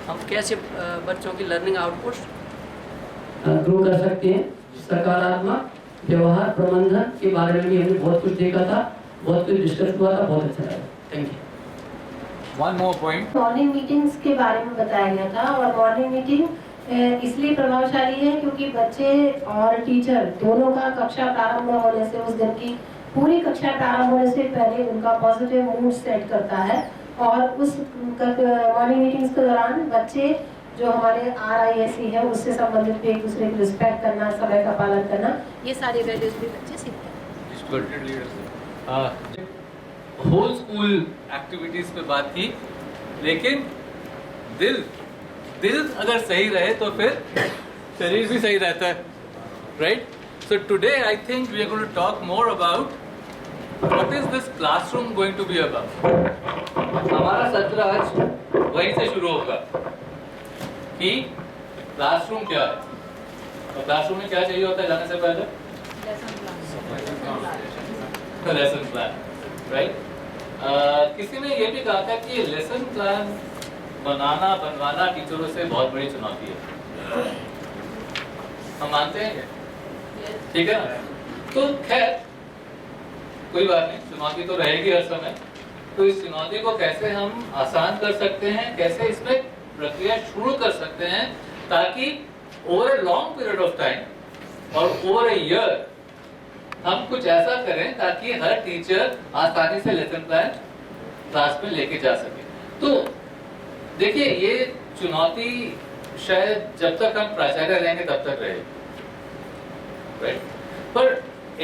हम कैसे बच्चों की लर्निंग आउटपुट ग्रो कर सकते हैं। सकारात्मक व्यवहार प्रबंधन के बारे में भी हमने बहुत कुछ देखा था, बहुत कुछ डिस्कस हुआ था, बहुत अच्छा लगा। Thank you. One more point. Morning meetings के बारे में बताया गया था और मॉर्निंग मीटिंग इसलिए प्रभावशाली है क्योंकि बच्चे और टीचर दोनों का कक्षा प्रारंभ होने से, उस दिन की पूरी कक्षा प्रारंभ होने से पहले उनका पॉजिटिव मूड सेट करता है। और उस मॉर्निंग मीटिंग्स के दौरान बच्चे जो हमारे RISC है उससे संबंधित भी एक दूसरे की रिस्पेक्ट करना, समय का पालन करना, ये सारी वैल्यूज भी बच्चे सीखते हैं। होल स्कूल एक्टिविटीज पे बात की, लेकिन दिल अगर सही रहे तो फिर शरीर भी सही रहता है, right? So today I think we are going to talk more about what is this classroom going to be about. हमारा सत्र आज वहीं से शुरू होगा कि क्लासरूम क्या है, और क्लासरूम में क्या चाहिए होता है जाने से पहले? Lesson plan, right? किसी ने ये भी कहा था कि लेसन प्लान बनवाना टीचरों से बहुत बड़ी चुनौती है। हम मानते हैं क्या? ठीक है ना? तो खैर कोई बात नहीं, चुनौती तो रहेगी हर समय। तो इस चुनौती को कैसे हम आसान कर सकते हैं, कैसे इसमें प्रक्रिया शुरू कर सकते हैं, ताकि over a long period of time और ओवर अ ईयर हम कुछ ऐसा करें ताकि हर टीचर आसानी से लेसन प्लान क्लास में लेके जा सके। तो देखिए, ये चुनौती शायद जब तक हम प्राचार्य रहेंगे तब तक रहेगी, राइट? पर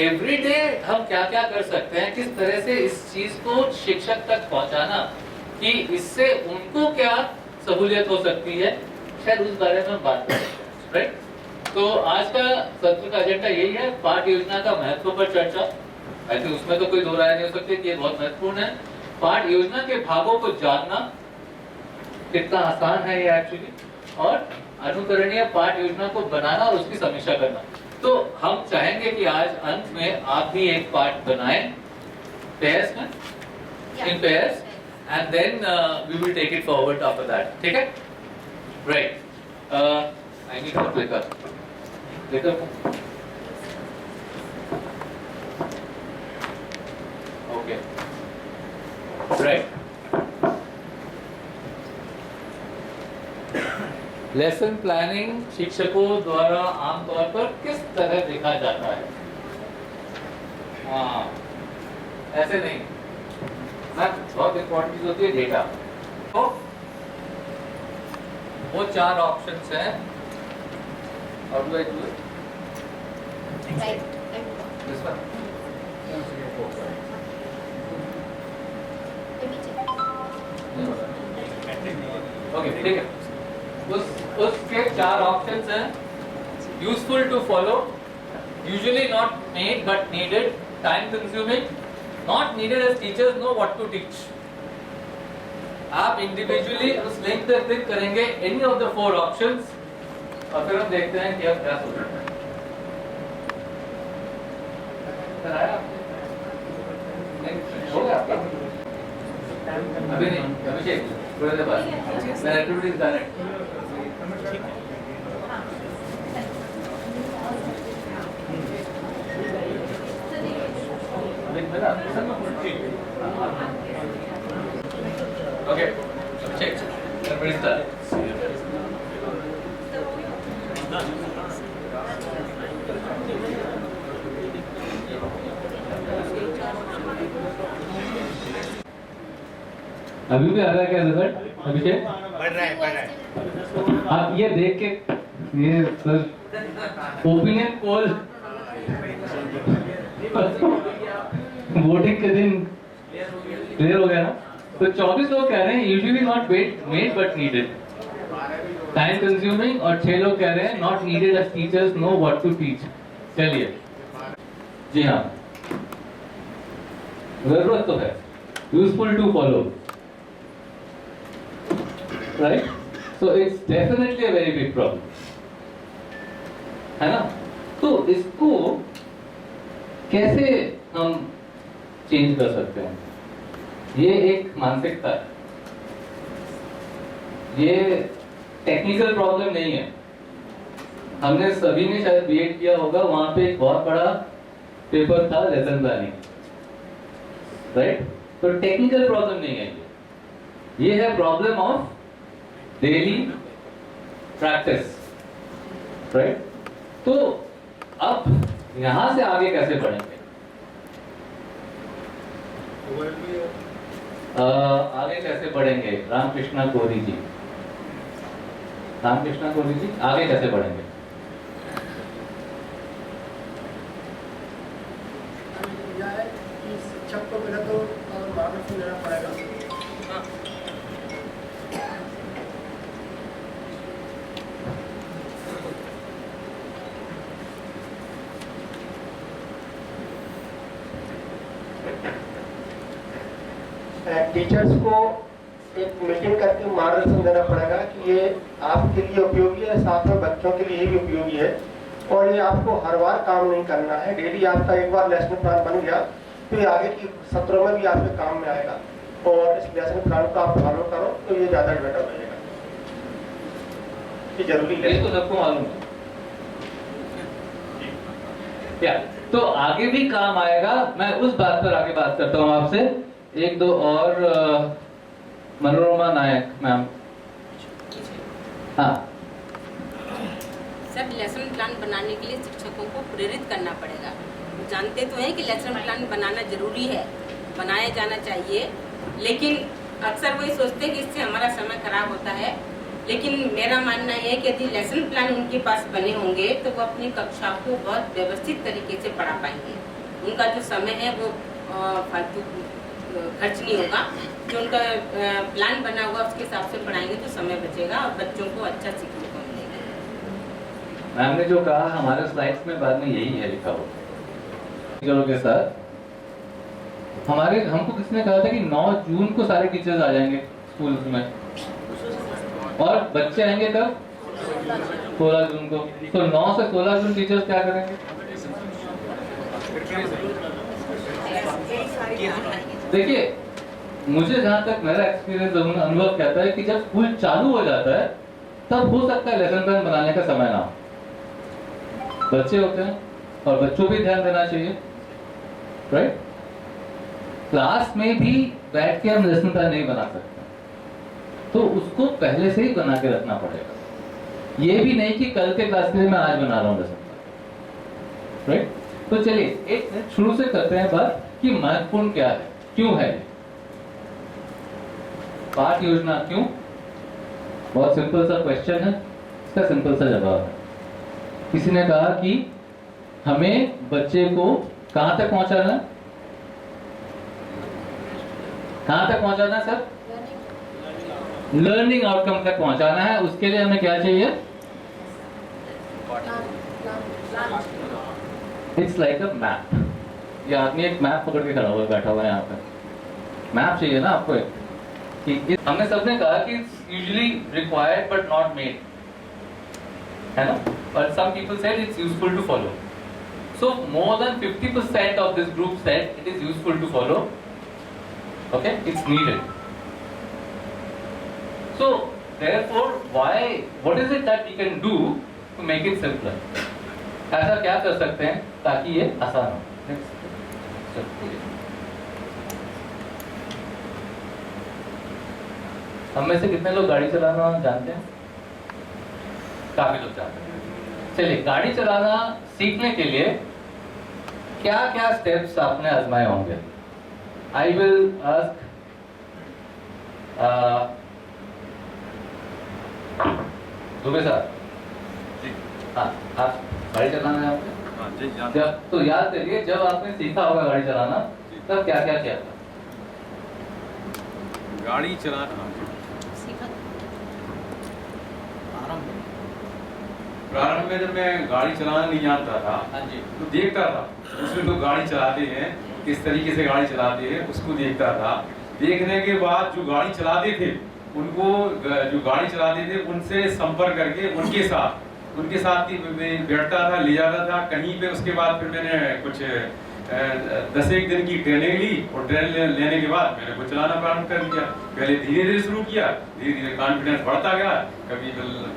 एवरी डे हम क्या क्या कर सकते हैं, किस तरह से इस चीज को शिक्षक तक पहुंचाना कि इससे उनको क्या सहूलियत हो सकती है, शायद उस बारे में हम बात कर सकते हैं, राइट? तो आज का सत्र का एजेंडा यही है, पाठ योजना का महत्व पर चर्चा। आई थिंक उसमें तो कोई दो राय नहीं हो सकती कि ये बहुत महत्वपूर्ण है। पाठ योजना के भागों को जानना कितना आसान है ये एक्चुअली, और अनुकरणीय पाठ योजना को बनाना और उसकी समीक्षा करना। तो हम चाहेंगे कि आज अंत में आप भी एक पाठ बनाएं पेयर्स में, in pairs, and then we will take it forward after that. ठीक है, right? I need to clicker. Okay. Right. Lesson planning शिक्षकों द्वारा आमतौर पर किस तरह देखा जाता है? हाँ, ऐसे नहीं ना, बहुत इंपॉर्टेंट चीज होती है डेटा। तो वो 4 ऑप्शंस हैं, और do I do it? Right. This one? Okay, ठीक है। उसके 4 ऑप्शंस हैं। Useful to follow, usually not made but needed, time consuming, not needed as teachers know what to teach. आप इंडिविजुअली उस लिंक पर क्लिक करेंगे एनी ऑफ द 4 ऑप्शंस, और फिर हम देखते हैं कि अब क्या सोचते हैं। हो गया आपका? अभी नहीं, अभिषेक थोड़ी देर बाद मैं एक्टिविटीज कर रहा हूं। ओके, अभिषेक एक्टिविटीज स्टार्ट। अभी भी आ रहा है क्या रिजल्ट, अभिषेक? बढ़ रहा है। आप ये देख के, ये सर ओपिनियन पोल वोटिंग के दिन क्लियर हो गया ना? तो 24 लोग कह रहे हैं usually not made but needed, time consuming, और 6 लोग कह रहे हैं not needed as teachers know what to teach. चलिए, जी हाँ, जरूरत तो है, useful to follow, right? So it's definitely a very big problem, है ना? तो इसको कैसे हम चेंज कर सकते हैं? ये एक मानसिकता है, ये टेक्निकल प्रॉब्लम नहीं है। हमने सभी ने शायद बीएड किया होगा, वहां पे एक बहुत बड़ा पेपर था लेसन प्लानिंग, राइट? तो टेक्निकल प्रॉब्लम नहीं है ये है problem of daily practice, right? तो अब यहां से आगे कैसे बढ़ेंगे? आगे कैसे बढ़ेंगे? रामकृष्णा कोरी जी, आगे कैसे बढ़ेंगे? शिक्षक को पहले तो मार्गदर्शन देना पड़ेगा। टीचर्स को एक मीटिंग करके मार्गदर्शन देना पड़ेगा कि ये आपके लिए उपयोगी है, साथ में बच्चों के लिए भी उपयोगी है, और ये आपको हर बार काम नहीं करना है। डेली आपका एक बार लेसन प्लान बन गया तो ये आगे की सत्रों में भी आपके काम में आएगा, और इस लेसन प्लान को आप फॉलो करो तो ये ज़्यादा बेटर रहेगा। ये जरूरी है, इसको सबको मालूम है क्या? तो आगे भी काम आएगा। मैं उस बात पर आगे बात करता हूँ आपसे। एक दो और मनोरमा नायक मैम। हाँ सर, लेसन प्लान बनाने के लिए शिक्षकों को प्रेरित करना पड़ेगा। जानते तो हैं कि लेसन प्लान बनाना जरूरी है, बनाया जाना चाहिए, लेकिन अक्सर वही सोचते हैं कि इससे हमारा समय खराब होता है। लेकिन मेरा मानना है कि यदि लेसन प्लान उनके पास बने होंगे तो वो अपनी कक्षा को बहुत व्यवस्थित तरीके से पढ़ा पाएंगे। उनका जो समय है वो फालतू खर्च नहीं होगा। जो उनका प्लान बना हुआ उसके हिसाब से पढ़ाएंगे तो समय बचेगा और बच्चों को अच्छा सीखने को मिलेगा। मैम ने जो कहा हमारे स्लाइड्स में बाद में यही है लिखा हुआ के साथ। हमको किसने कहा था कि 9 जून को सारे टीचर्स आ जाएंगे स्कूल में, और बच्चे आएंगे कब? 16 जून को। तो 9 से 16 जून टीचर्स क्या करेंगे? देखिए, मुझे जहां तक मेरा एक्सपीरियंस अनुभव कहता है कि जब स्कूल चालू हो जाता है तब हो सकता है लेसन प्लान बनाने का समय ना हो। बच्चे होते हैं और बच्चों पे ध्यान देना चाहिए, राइट? क्लास में भी बैठ के हम लेसन प्लान नहीं बना सकते, तो उसको पहले से ही बना के रखना पड़ेगा। ये भी नहीं कि कल के क्लास के लिए मैं आज बना रहा हूँ लेसन प्लान, राइट? तो चलिए एक शुरू से करते हैं बात कि महत्वपूर्ण क्या है, क्यों है पाठ योजना, क्यों? बहुत सिंपल सा क्वेश्चन है, इसका सिंपल सा जवाब है। किसी ने कहा कि हमें बच्चे को कहां तक पहुंचाना है? कहां तक पहुंचाना है सर? लर्निंग आउटकम तक पहुंचाना है। उसके लिए हमें क्या चाहिए? It's like a map. ये आदमी एक मैप पकड़ के खड़ा हुआ बैठा हुआ है यहाँ पे। मैप चाहिए ना आपको एक, कि हमने सबने कहा कि usually required but not made, है ना? But some people said it's useful to follow. So more than 50% of this group said it is useful to follow. Okay, it's needed. So therefore, what is it that we can do to make it simpler? ऐसा क्या कर सकते हैं ताकि ये आसान हो? हम में से कितने लोग गाड़ी चलाना जानते हैं? काफी लोग जानते हैं। चलिए, गाड़ी चलाना सीखने के लिए क्या क्या स्टेप्स आपने आजमाए होंगे? आई विल आस्क दुबे साहब। हाँ, आप गाड़ी चलाना है आपने? जब तो याद करिए, जब आपने सीखा होगा गाड़ी चलाना तब क्या क्या किया था? गाड़ी चलाना प्रारंभ में जब मैं गाड़ी चलाना नहीं जानता था, हाँ जी, तो देखता था उसमें लोग गाड़ी चलाते हैं, किस तरीके से गाड़ी चलाते हैं उसको देखता था। देखने के बाद जो गाड़ी चलाते थे उनको, जो गाड़ी चलाते थे उनसे संपर्क करके उनके साथ बैठता था, ले जाता था कहीं पे। उसके बाद फिर मैंने कुछ 10 एक दिन की ट्रेनिंग ली और ट्रेनिंग लेने के बाद मैंने को चलाना प्रारंभ कर दिया। पहले धीरे धीरे शुरू किया, धीरे धीरे कॉन्फिडेंस बढ़ता गया। कभी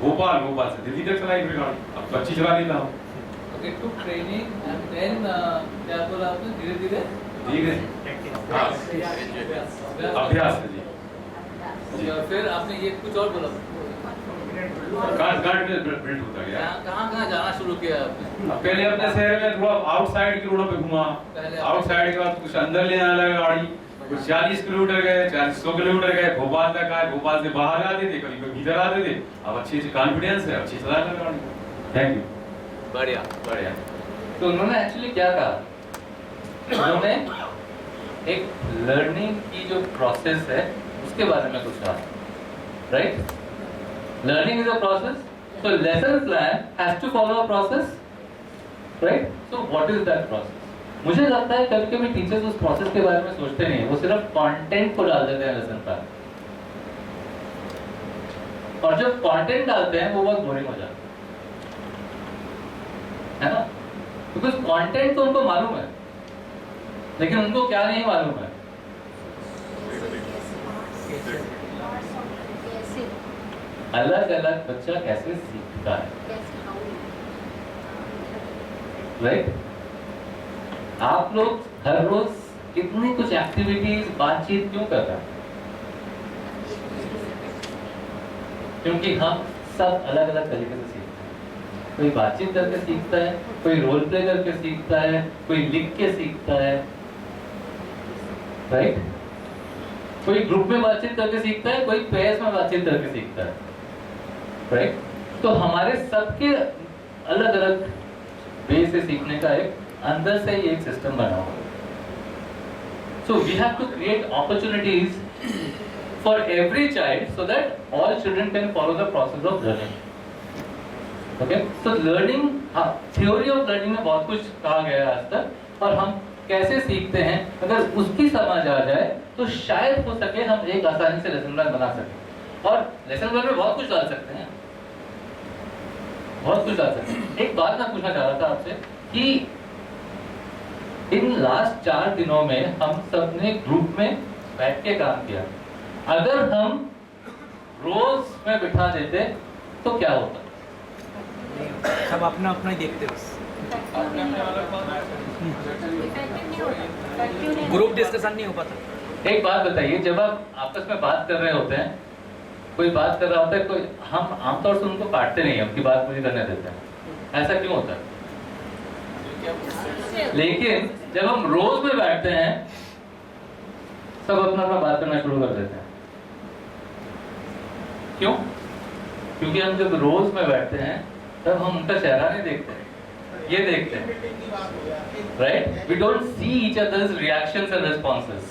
भोपाल, भोपाल से दिल्ली तक चलाई फिर गाड़ी, अब तो अच्छी चला लेता हूँ। Okay, to training and then क्या बोला आपने, धीरे धीरे अभ्यास है जी। और फिर आपने ये कुछ और बोला, कॉन्फिडेंस बिल्ड होता गया। कहाँ जाना शुरू किया आपने? अब पहले अपने शहर में थोड़ा आउटसाइड की रोडों पे घुमा, आउटसाइड के बाद कुछ अंदर ले आने लगा गाड़ी, कुछ 40 किलोमीटर गए, 40-100 किलोमीटर गए, भोपाल तक आए, भोपाल से बाहर आते थे, कभी कभी भीतर आते थे। अब अच्छी कॉन्फिडेंस है, अच्छी चला कर गाड़ी। Thank you. बढ़िया बढ़िया। तो उन्होंने एक्चुअली क्या कहा, उन्होंने एक लर्निंग की जो प्रोसेस है उसके बारे में कुछ कहा, right? Learning is a process, so lesson plan has to follow a process, right? So what is that process? मुझे लगता है कभी कभी टीचर्स उस प्रोसेस के बारे में सोचते नहीं है, वो सिर्फ कंटेंट को डाल देते हैं लेसन प्लान, और जब कंटेंट डालते हैं वो बहुत बोरिंग हो जाता है ना? बिकॉज कंटेंट तो उनको मालूम है, लेकिन उनको क्या नहीं मालूम है, अलग अलग बच्चा कैसे सीखता है, राइट? आप लोग हर रोज इतनी कुछ एक्टिविटीज, बातचीत क्यों कर रहे हैं? क्योंकि हम सब अलग अलग तरीके से सीखते हैं। कोई बातचीत करके सीखता है, कोई रोल प्ले करके सीखता है, कोई लिख के सीखता है, राइट? कोई ग्रुप में बातचीत करके सीखता है, कोई पेयर्स में बातचीत करके सीखता है, राइट? तो हमारे सबके अलग अलग वे से सीखने का एक अंदर से ही एक सिस्टम बना हुआ है। So we have to create opportunities for every child so that all children can follow the process of learning. Okay, so learning, theory of learning में बहुत कुछ कहा गया है आज तक, और हम कैसे सीखते हैं अगर उसकी समझ आ जाए तो शायद हो सके हम एक आसानी से लेसन प्लान बना सकें। और लेसन प्लान में बहुत कुछ डाल सकते हैं, बहुत कुछ डाल सकते हैं। एक बात मैं पूछना चाह रहा था आपसे कि इन लास्ट 4 दिनों में हम सब ने ग्रुप में बैठ के काम किया, अगर हम रोज में बिठा देते तो क्या होता? सब अपना अपना ही देखते बस, ग्रुप डिस्कशन नहीं हो पाता। एक बात बताइए, जब आप आपस में बात कर रहे होते हैं, कोई बात कर रहा होता है, कोई, हम आमतौर से उनको काटते नहीं, उनकी बात पूरी करने देते हैं, ऐसा क्यों होता है? लेकिन जब हम रोज में बैठते हैं सब अपना अपना बात करना शुरू कर देते हैं, क्यों? क्योंकि हम जब रोज में बैठते हैं तब हम उनका चेहरा नहीं देखते, ये देखते हैं, right? We don't see each others reactions and responses,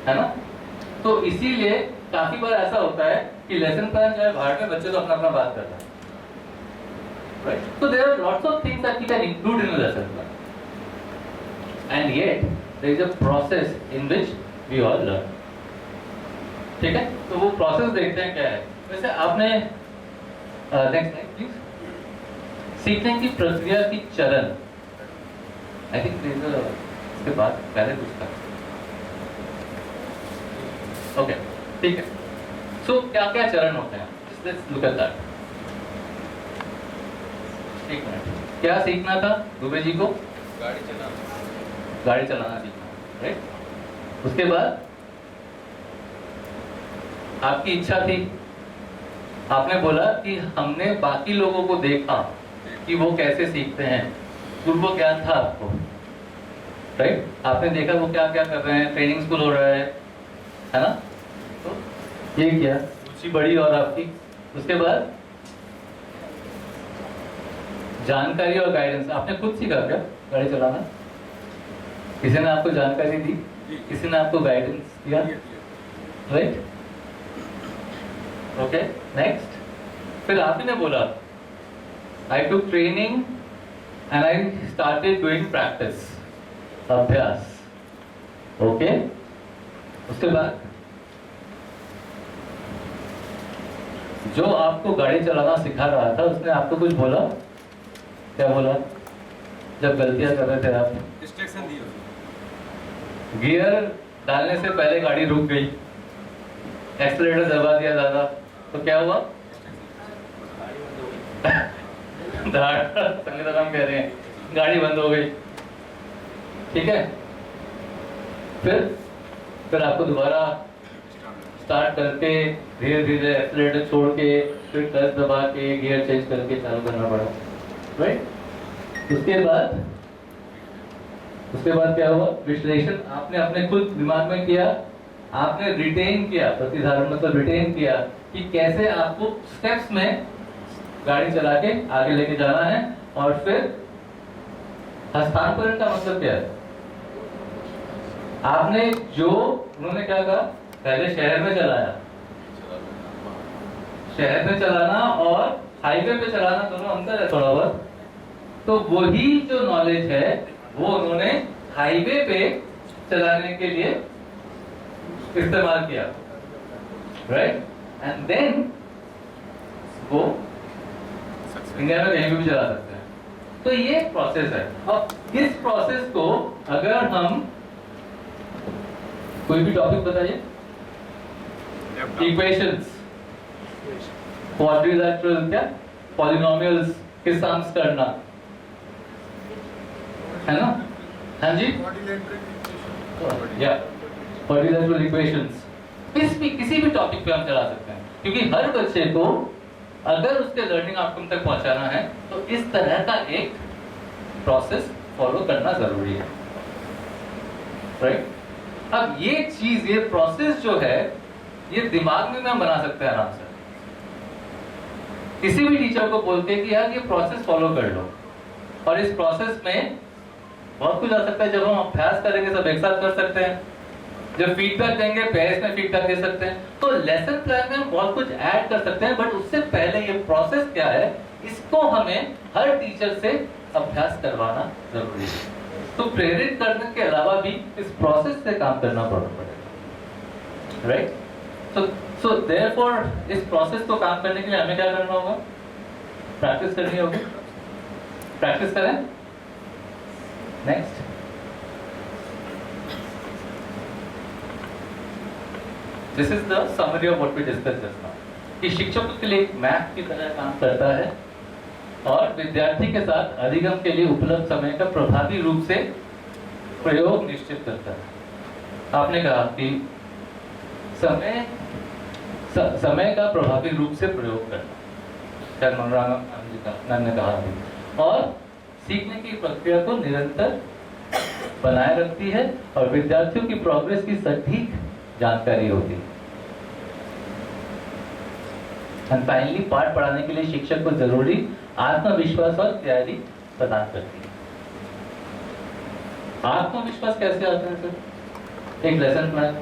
है ना? तो इसीलिए काफी बार ऐसा होता है कि लेसन प्लान जो है बाहर में बच्चे तो अपना अपना बात करते हैं, right? So there are lots of things that we can include in a lesson plan, and yet there is a process in which we all learn. ठीक है, तो वो प्रोसेस देखते हैं क्या है। वैसे आपने नेक्स्ट स्लाइड प्लीज, सीखने की प्रक्रिया की चरण, आई थिंक इसके बाद पहले कुछ था, ओके, ठीक है। सो क्या क्या चरण होते हैं, लेट्स लुक एट दैट। एक मिनट, क्या सीखना था दुबे जी को? गाड़ी चलाना सीखना, राइट? उसके बाद आपकी इच्छा थी, आपने बोला कि हमने बाकी लोगों को देखा कि वो कैसे सीखते हैं, पूर्व ज्ञान था आपको, राइट? आपने देखा वो क्या क्या कर रहे हैं, ट्रेनिंग स्कूल हो रहा है ना? तो ये क्या रुचि बढ़ी और आपकी। उसके बाद जानकारी और गाइडेंस, आपने खुद सीखा क्या गाड़ी चलाना? किसी ने आपको जानकारी दी, किसी ने आपको गाइडेंस दिया, राइट? ओके, नेक्स्ट, फिर आप ही ने बोला I took training and I started doing practice, अभ्यास, ओके? उसके बाद जो आपको गाड़ी चलाना सिखा रहा था उसने आपको कुछ बोला? क्या बोला जब गलतियां कर रहे थे आप? इंस्ट्रक्शन दी होगी। गियर डालने से पहले गाड़ी रुक गई, एक्सीलरेटर दबा दिया ज़्यादा, तो क्या हुआ? संगीता हम कह रहे हैं गाड़ी बंद हो गई, ठीक है। फिर आपको दोबारा स्टार्ट करके धीरे धीरे एक्सीलरेटर छोड़ के फिर क्लच दबा के गियर चेंज करके चालू करना पड़ा, राइट। उसके बाद क्या हुआ? विश्लेषण आपने अपने खुद दिमाग में किया, आपने रिटेन किया, प्रतिधारण मतलब रिटेन किया कि कैसे आपको स्टेप्स में गाड़ी चला के आगे लेके जाना है। और फिर हस्तांतरण का मतलब क्या है? आपने जो उन्होंने क्या कहा, पहले शहर में चलाया, शहर में चलाना और हाईवे पे चलाना दोनों अंतर है थोड़ा बहुत, तो वही जो नॉलेज है वो उन्होंने हाईवे पे चलाने के लिए इस्तेमाल किया, राइट। एंड देन वो इंडिया में कहीं भी चला सकते हैं। तो ये प्रोसेस है। अब इस प्रोसेस को अगर हम कोई भी टॉपिक बताइए, इक्वेशंस, क्वाड्रिलैटरल, क्या पॉलिनोमियल्स के सम्स करना है ना, हाँ जी, या क्वाड्रिलैटरल इक्वेशंस, किसी भी टॉपिक पे हम चला सकते हैं, क्योंकि हर बच्चे को अगर उसके लर्निंग आउटकम तक पहुंचाना है तो इस तरह का एक प्रोसेस फॉलो करना जरूरी है, राइट। अब ये चीज, ये प्रोसेस जो है, ये दिमाग में हम बना सकते हैं आराम से। किसी भी टीचर को बोलते हैं कि यार ये प्रोसेस फॉलो कर लो, और इस प्रोसेस में बहुत कुछ आ सकता है। जब हम अभ्यास करेंगे सब एक साथ कर सकते हैं, जब फीडबैक देंगे पेरेंट्स में फीडबैक दे सकते हैं, तो लेसन प्लान में हम बहुत कुछ ऐड कर सकते हैं। बट उससे पहले ये प्रोसेस क्या है, इसको हमें हर टीचर से अभ्यास करवाना जरूरी है। तो प्रेरित करने के अलावा भी इस प्रोसेस से काम करना पड़ेगा, राइट। सो देयरफॉर इस प्रोसेस को काम करने के लिए हमें क्या करना होगा? प्रैक्टिस करनी होगी। प्रैक्टिस करें। Next, this is the summary of what we discussed just now, कि शिक्षकों के लिए एक मैप की तरह काम करता है और विद्यार्थी के साथ अधिगम के लिए उपलब्ध समय का प्रभावी रूप से प्रयोग निश्चित करता है। आपने कहा कि समय का प्रभावी रूप से प्रयोग करना, शायद मनोरंजन ने कहा अभी, और सीखने की प्रक्रिया को निरंतर बनाए रखती है और विद्यार्थियों की प्रोग्रेस की सटीक जानकारी होती है। एंड फाइनली, पाठ पढ़ाने के लिए शिक्षक को जरूरी आत्मविश्वास और तैयारी प्रदान करती है। आत्मविश्वास कैसे आता है सर? एक लेसन प्लान,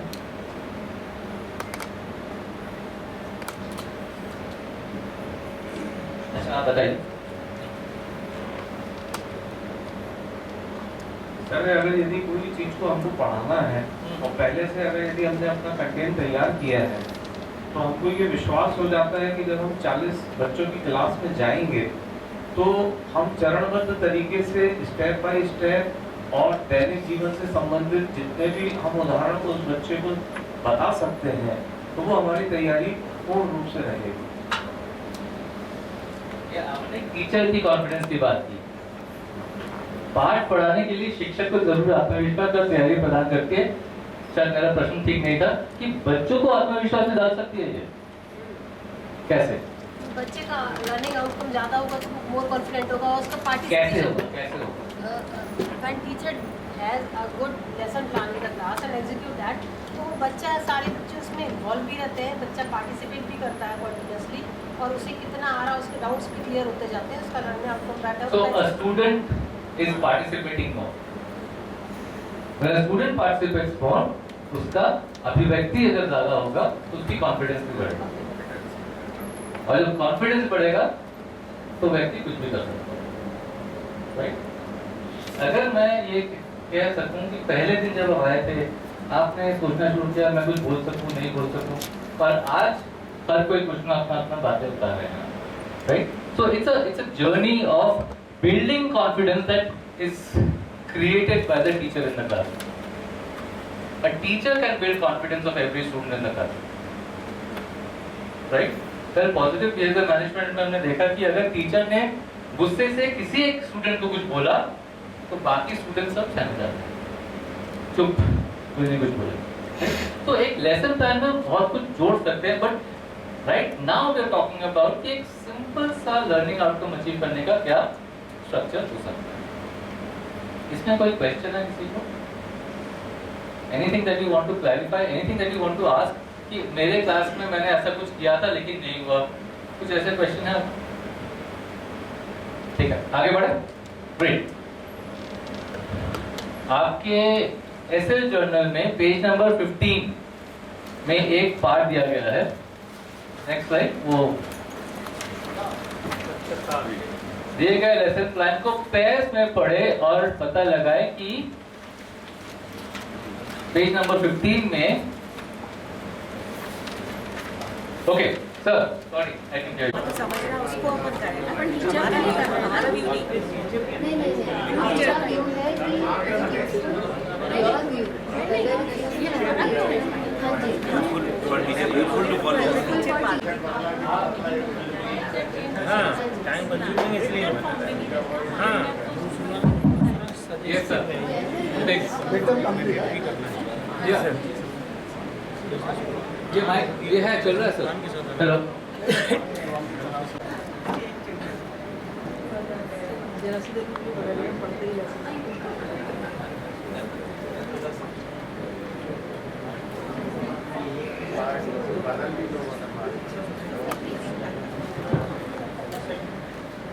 अच्छा आप बताइए सर। अगर यदि कोई चीज को हमको पढ़ाना है और पहले से अगर यदि हमने अपना कंटेंट तैयार किया है, तो हमको ये विश्वास हो जाता है कि जब हम 40 बच्चों की क्लास में जाएंगे तो हम चरणबद्ध तरीके से स्टेप बाय स्टेप और दैनिक जीवन से संबंधित जितने भी हम उदाहरण को उस बच्चे को बता सकते हैं, तो वो हमारी तैयारी पूर्ण रूप से रहेगी। आपने टीचर की कॉन्फिडेंस की बात की। पाठ पढ़ाने के लिए शिक्षक को जरूर आत्मविश्वास और तैयारी प्रदान करके, शायद मेरा प्रश्न ठीक नहीं था, कि बच्चों को आत्मविश्वास में डाल सकती है ये कैसे? बच्चे का लर्निंग आउटकम ज्यादा होगा तो मोर कॉन्फिडेंट होगा, उसका कैसे पार्टिसिपेशन होगा? कैसे होगा? When teacher has a good lesson plan in the class and execute that, तो बच्चा, सारे बच्चे उसमें इन्वॉल्व भी रहते हैं, बच्चा पार्टिसिपेट भी करता है कॉन्टिन्यूसली, और उसे कितना आ रहा है उसके डाउट्स भी क्लियर होते जाते हैं, उसका लर्निंग आउटकम बेटर So होता a है। student is participating more. When a student participates more, उसका अभिव्यक्ति अगर ज्यादा होगा तो उसकी कॉन्फिडेंस भी बढ़ेगा, और जब कॉन्फिडेंस बढ़ेगा तो व्यक्ति कुछ भी कर सकता है, राइट। अगर मैं ये कह सकूं कि पहले दिन जब आए थे आपने सोचना शुरू किया मैं कुछ बोल सकूं नहीं बोल सकूं, पर आज हर कोई कुछ ना अपना बातें बता रहे हैं, right. So it's a journey of building confidence that is created by the teacher in the class. A teacher can build confidence of every student in the class, right? Well, positive behavior management में हमने देखा कि अगर teacher ने गुस्से से किसी एक स्टूडेंट को कुछ बोला तो बाकी स्टूडेंट सब सहम जाते हैं, चुप, कोई नहीं कुछ बोले। तो एक लेसन प्लान में बहुत कुछ जोड़ सकते हैं, but right now we are talking about कि एक सिंपल सा लर्निंग आउटकम अचीव करने का क्या स्ट्रक्चर हो सकता है। इसमें कोई क्वेश्चन है किसी को? Anything that you want to clarify, anything that you want to ask कि मेरे क्लास में मैंने ऐसा कुछ किया था लेकिन नहीं हुआ, कुछ ऐसे क्वेश्चन है? ठीक है, आगे बढ़े। ग्रेट। आपके एसएल जर्नल में पेज नंबर 15 में एक पार्ट दिया गया है। Next slide. वो दिए गए लेसन प्लान को पेयर्स में पढ़े और पता लगाए कि पेज नंबर 15 में okay sir sorry I think समझना उसको अपन करें, अपन टीचर का नहीं करना, हमारा व्यू नहीं। टीचर व्यू है कि योर व्यू हाँ जी हाँ टाइम कंज्यूमिंग इसलिए हाँ यस सर ये माइक ये है चल रहा है सर। हेलो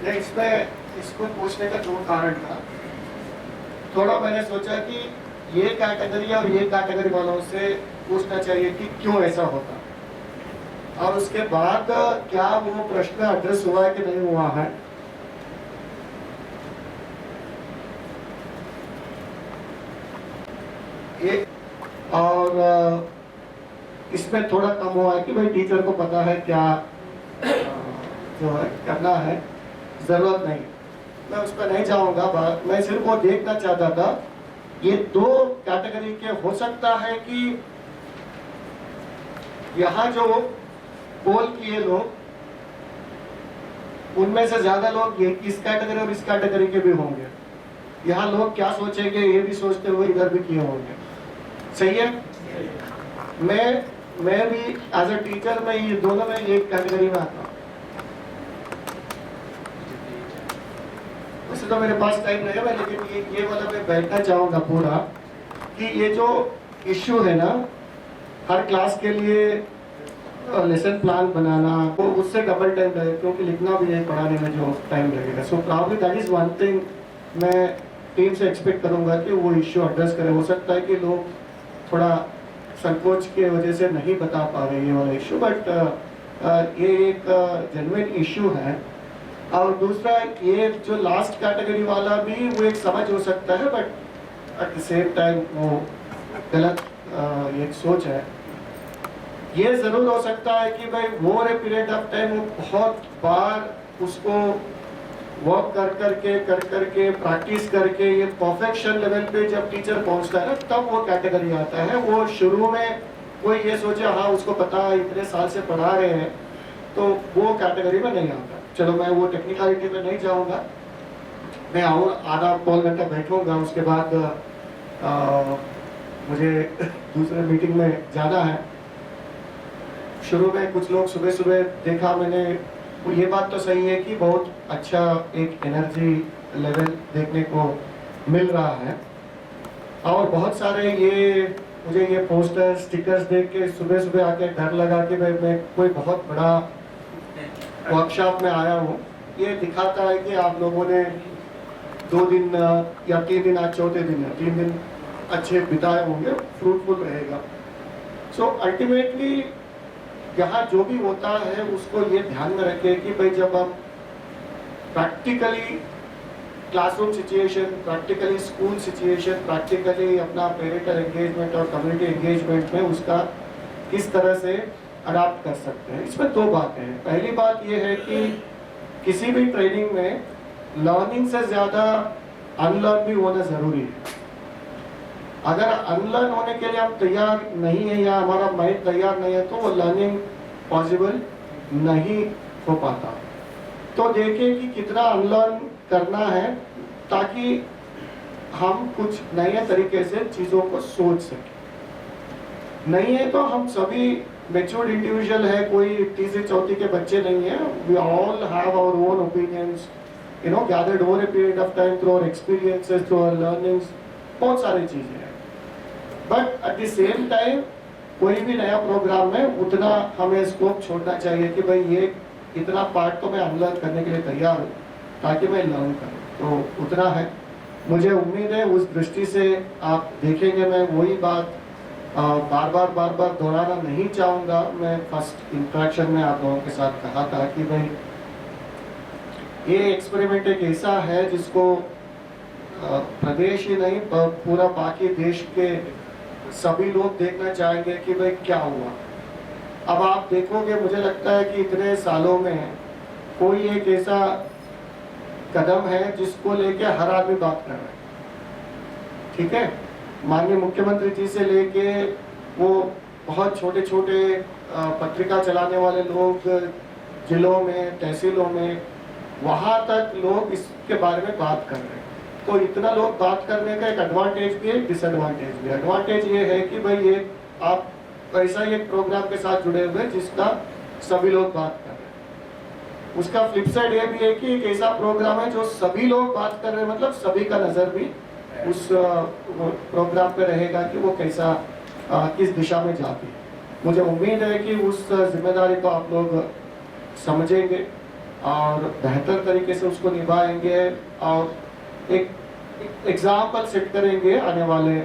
नहीं, इसमें इसको पूछने का जो कारण था, थोड़ा मैंने सोचा कि ये कैटेगरी और ये कैटेगरी वालों से पूछना चाहिए कि क्यों ऐसा होता, और उसके बाद क्या वो प्रश्न एड्रेस हुआ है कि नहीं हुआ है। ये और इसमें थोड़ा कम हुआ है कि भाई टीचर को पता है क्या जो है करना है, जरूरत नहीं। मैं उस पर नहीं जाऊंगा, मैं सिर्फ वो देखना चाहता था ये दो कैटेगरी के हो सकता है कि यहाँ जो पोल किए लोग उनमें से ज्यादा लोग इस कैटेगरी और इस कैटेगरी के भी होंगे। यहाँ लोग क्या सोचेंगे ये भी सोचते हुए इधर भी किए होंगे। सही है। मैं भी एज अ टीचर में ये दोनों में एक कैटेगरी में आता हूँ। वैसे तो मेरे पास टाइम नहीं है, लेकिन ये वाला मैं बैठना चाहूंगा पूरा कि ये जो इश्यू है ना, हर क्लास के लिए लेसन प्लान बनाना, वो उससे डबल टाइम लगेगा क्योंकि लिखना भी है, पढ़ाने में जो टाइम लगेगा। So probably that is one thing मैं टीम से एक्सपेक्ट करूंगा कि वो इश्यू एड्रेस करें। हो सकता है कि लोग थोड़ा संकोच की वजह से नहीं बता पा रहे ये वाला इश्यू, बट ये एक जेन्युइन इश्यू है। और दूसरा ये जो लास्ट कैटेगरी वाला भी वो एक समझ हो सकता है, but at the same time वो गलत एक सोच है। ये जरूर हो सकता है कि भाई over a period of time वो बहुत बार उसको वर्क कर करके प्रैक्टिस करके ये परफेक्शन लेवल पे जब टीचर पहुंचता है ना, तब वो कैटेगरी आता है। वो शुरू में कोई ये सोचे हाँ उसको पता है इतने साल से पढ़ा रहे हैं, तो वो कैटेगरी में नहीं आता। चलो मैं वो टेक्निकलिटी में नहीं जाऊंगा, मैं और आधा पौन घंटा बैठूंगा, उसके बाद मुझे दूसरे मीटिंग में जाना है। शुरू में कुछ लोग सुबह सुबह देखा मैंने, ये बात तो सही है कि बहुत अच्छा एक एनर्जी लेवल देखने को मिल रहा है। और बहुत सारे मुझे ये पोस्टर स्टिकर्स देख के सुबह सुबह आके डर लगा कि भाई मैं कोई बहुत बड़ा वर्कशॉप में आया हूँ। ये दिखाता है कि आप लोगों ने 2 दिन या 3 दिन, आज चौथे दिन है, 3 दिन अच्छे बिताए होंगे, फ्रूटफुल रहेगा। सो अल्टीमेटली यहाँ जो भी होता है उसको ये ध्यान में रखें कि भाई जब हम practically classroom situation, practically school situation, practically अपना पेरेंटल एंगेजमेंट और कम्युनिटी एंगेजमेंट में उसका किस तरह से अडॉप्ट कर सकते हैं। इसमें 2 बातें हैं। पहली बात ये है कि किसी भी ट्रेनिंग में लर्निंग से ज़्यादा अनलर्न भी होना जरूरी है। अगर अनलर्न होने के लिए हम तैयार नहीं है या हमारा माइंड तैयार नहीं है तो वो लर्निंग पॉसिबल नहीं हो पाता। तो देखिए कि कितना अनलर्न करना है ताकि हम कुछ नए तरीके से चीज़ों को सोच सकें। नहीं है तो हम सभी मैच्योर्ड इंडिविजुअल है, कोई तीसरी चौथी के बच्चे नहीं है। We all have our own opinions, you know, gathered over a period of time through our experiences, through our learnings, बहुत सारी चीज़ें हैं। But at the same time कोई भी नया प्रोग्राम में उतना हमें स्कोप छोड़ना चाहिए कि भाई ये इतना पार्ट तो मैं अनलर्न करने के लिए तैयार हूँ ताकि मैं लर्न करूँ, तो उतना है। मुझे उम्मीद है उस दृष्टि से आप देखेंगे। मैं वही बात बार बार दोहराना नहीं चाहूँगा। मैं फर्स्ट इंट्रैक्शन में आप लोगों के साथ कहा था कि भाई ये एक्सपेरिमेंट एक ऐसा है जिसको प्रदेश ही नहीं पूरा बाकी देश के सभी लोग देखना चाहेंगे कि भाई क्या हुआ। अब आप देखोगे, मुझे लगता है कि इतने सालों में कोई एक ऐसा कदम है जिसको लेके हर आदमी बात कर रहा है। ठीक है, माननीय मुख्यमंत्री जी से लेके वो बहुत छोटे छोटे पत्रिका चलाने वाले लोग जिलों में, तहसीलों में, वहाँ तक लोग इसके बारे में बात कर रहे हैं। तो इतना लोग बात करने का एक एडवांटेज भी है, डिसएडवांटेज भी है। एडवांटेज ये है कि भाई ये आप ऐसा ही एक प्रोग्राम के साथ जुड़े हुए जिसका सभी लोग बात कर रहे हैं। उसका फ्लिप साइड ये भी है कि एक ऐसा प्रोग्राम है जो सभी लोग बात कर रहे हैं, मतलब सभी का नज़र भी उस प्रोग्राम पे रहेगा कि वो कैसा किस दिशा में जाती है। मुझे उम्मीद है कि उस जिम्मेदारी को आप लोग समझेंगे और बेहतर तरीके से उसको निभाएंगे और एक एग्जाम्पल सेट करेंगे आने वाले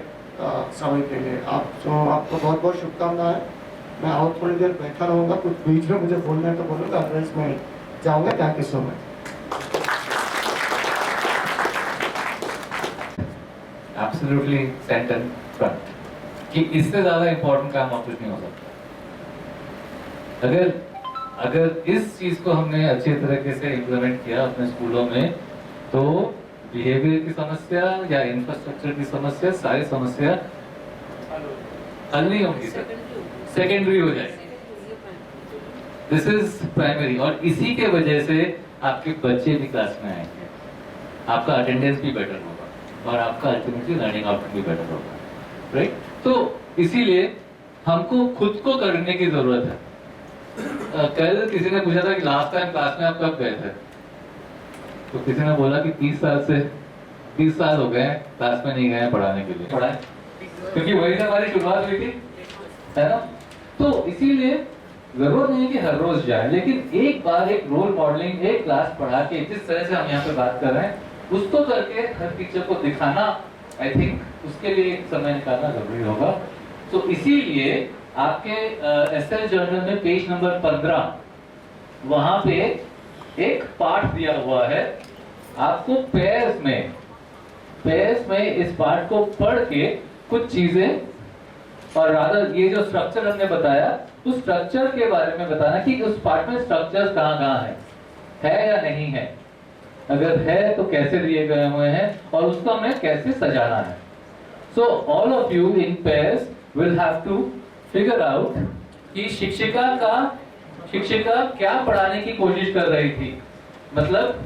समय के लिए। आपको बहुत बहुत शुभकामनाएं। मैं और थोड़ी देर बैठा रहूँगा, कुछ बीच में मुझे बोलना है तो बोलूँगा, अदरवाइज मैं जाऊँगा। Thank you so much. Absolutely centre front कि इससे ज्यादा इंपॉर्टेंट काम और कुछ नहीं हो सकता। अगर इस चीज को हमने अच्छे तरीके से इम्प्लीमेंट किया अपने स्कूलों में तो बिहेवियर की समस्या या इंफ्रास्ट्रक्चर की समस्या, सारी समस्या हल नहीं होगी सर, सेकेंडरी हो जाएगी। This is primary. और इसी के वजह से आपके बच्चे भी क्लास में आएंगे, आपका अटेंडेंस भी बेटर होगा और आपका अल्टीमेटली लर्निंग आउटकम भी बेटर होगा, राइट? तो इसीलिए हमको खुद को करने की जरूरत है। कल किसी ने पूछा था कि लास्ट टाइम क्लास में आप कब गए थे, तो किसी ने बोला कि 30 साल हो गए क्लास में नहीं गए पढ़ाने के लिए, पढ़ाए क्योंकि वही से हमारी शुरुआत हुई थी, है ना? तो इसीलिए जरूरत नहीं है कि हर रोज जाए, लेकिन एक बार एक रोल मॉडलिंग, एक क्लास पढ़ा के जिस तरह से हम यहाँ पे बात कर रहे हैं उसको करके हर टीचर को दिखाना, आई थिंक उसके लिए एक समय निकालना जरूरी होगा। तो इसीलिए आपके एसएल जर्नल में पेज नंबर 15 वहां पे एक पार्ट दिया हुआ है आपको पेयर्स में इस पार्ट को पढ़ के कुछ चीजें और रादर ये जो स्ट्रक्चर हमने बताया उस स्ट्रक्चर के बारे में बताना कि उस पार्ट में स्ट्रक्चर्स कहाँ है या नहीं है, अगर है तो कैसे दिए गए हुए हैं और उसको हमें कैसे सजाना है। So all of you in pairs will have to figure out कि शिक्षिका क्या पढ़ाने की कोशिश कर रही थी, मतलब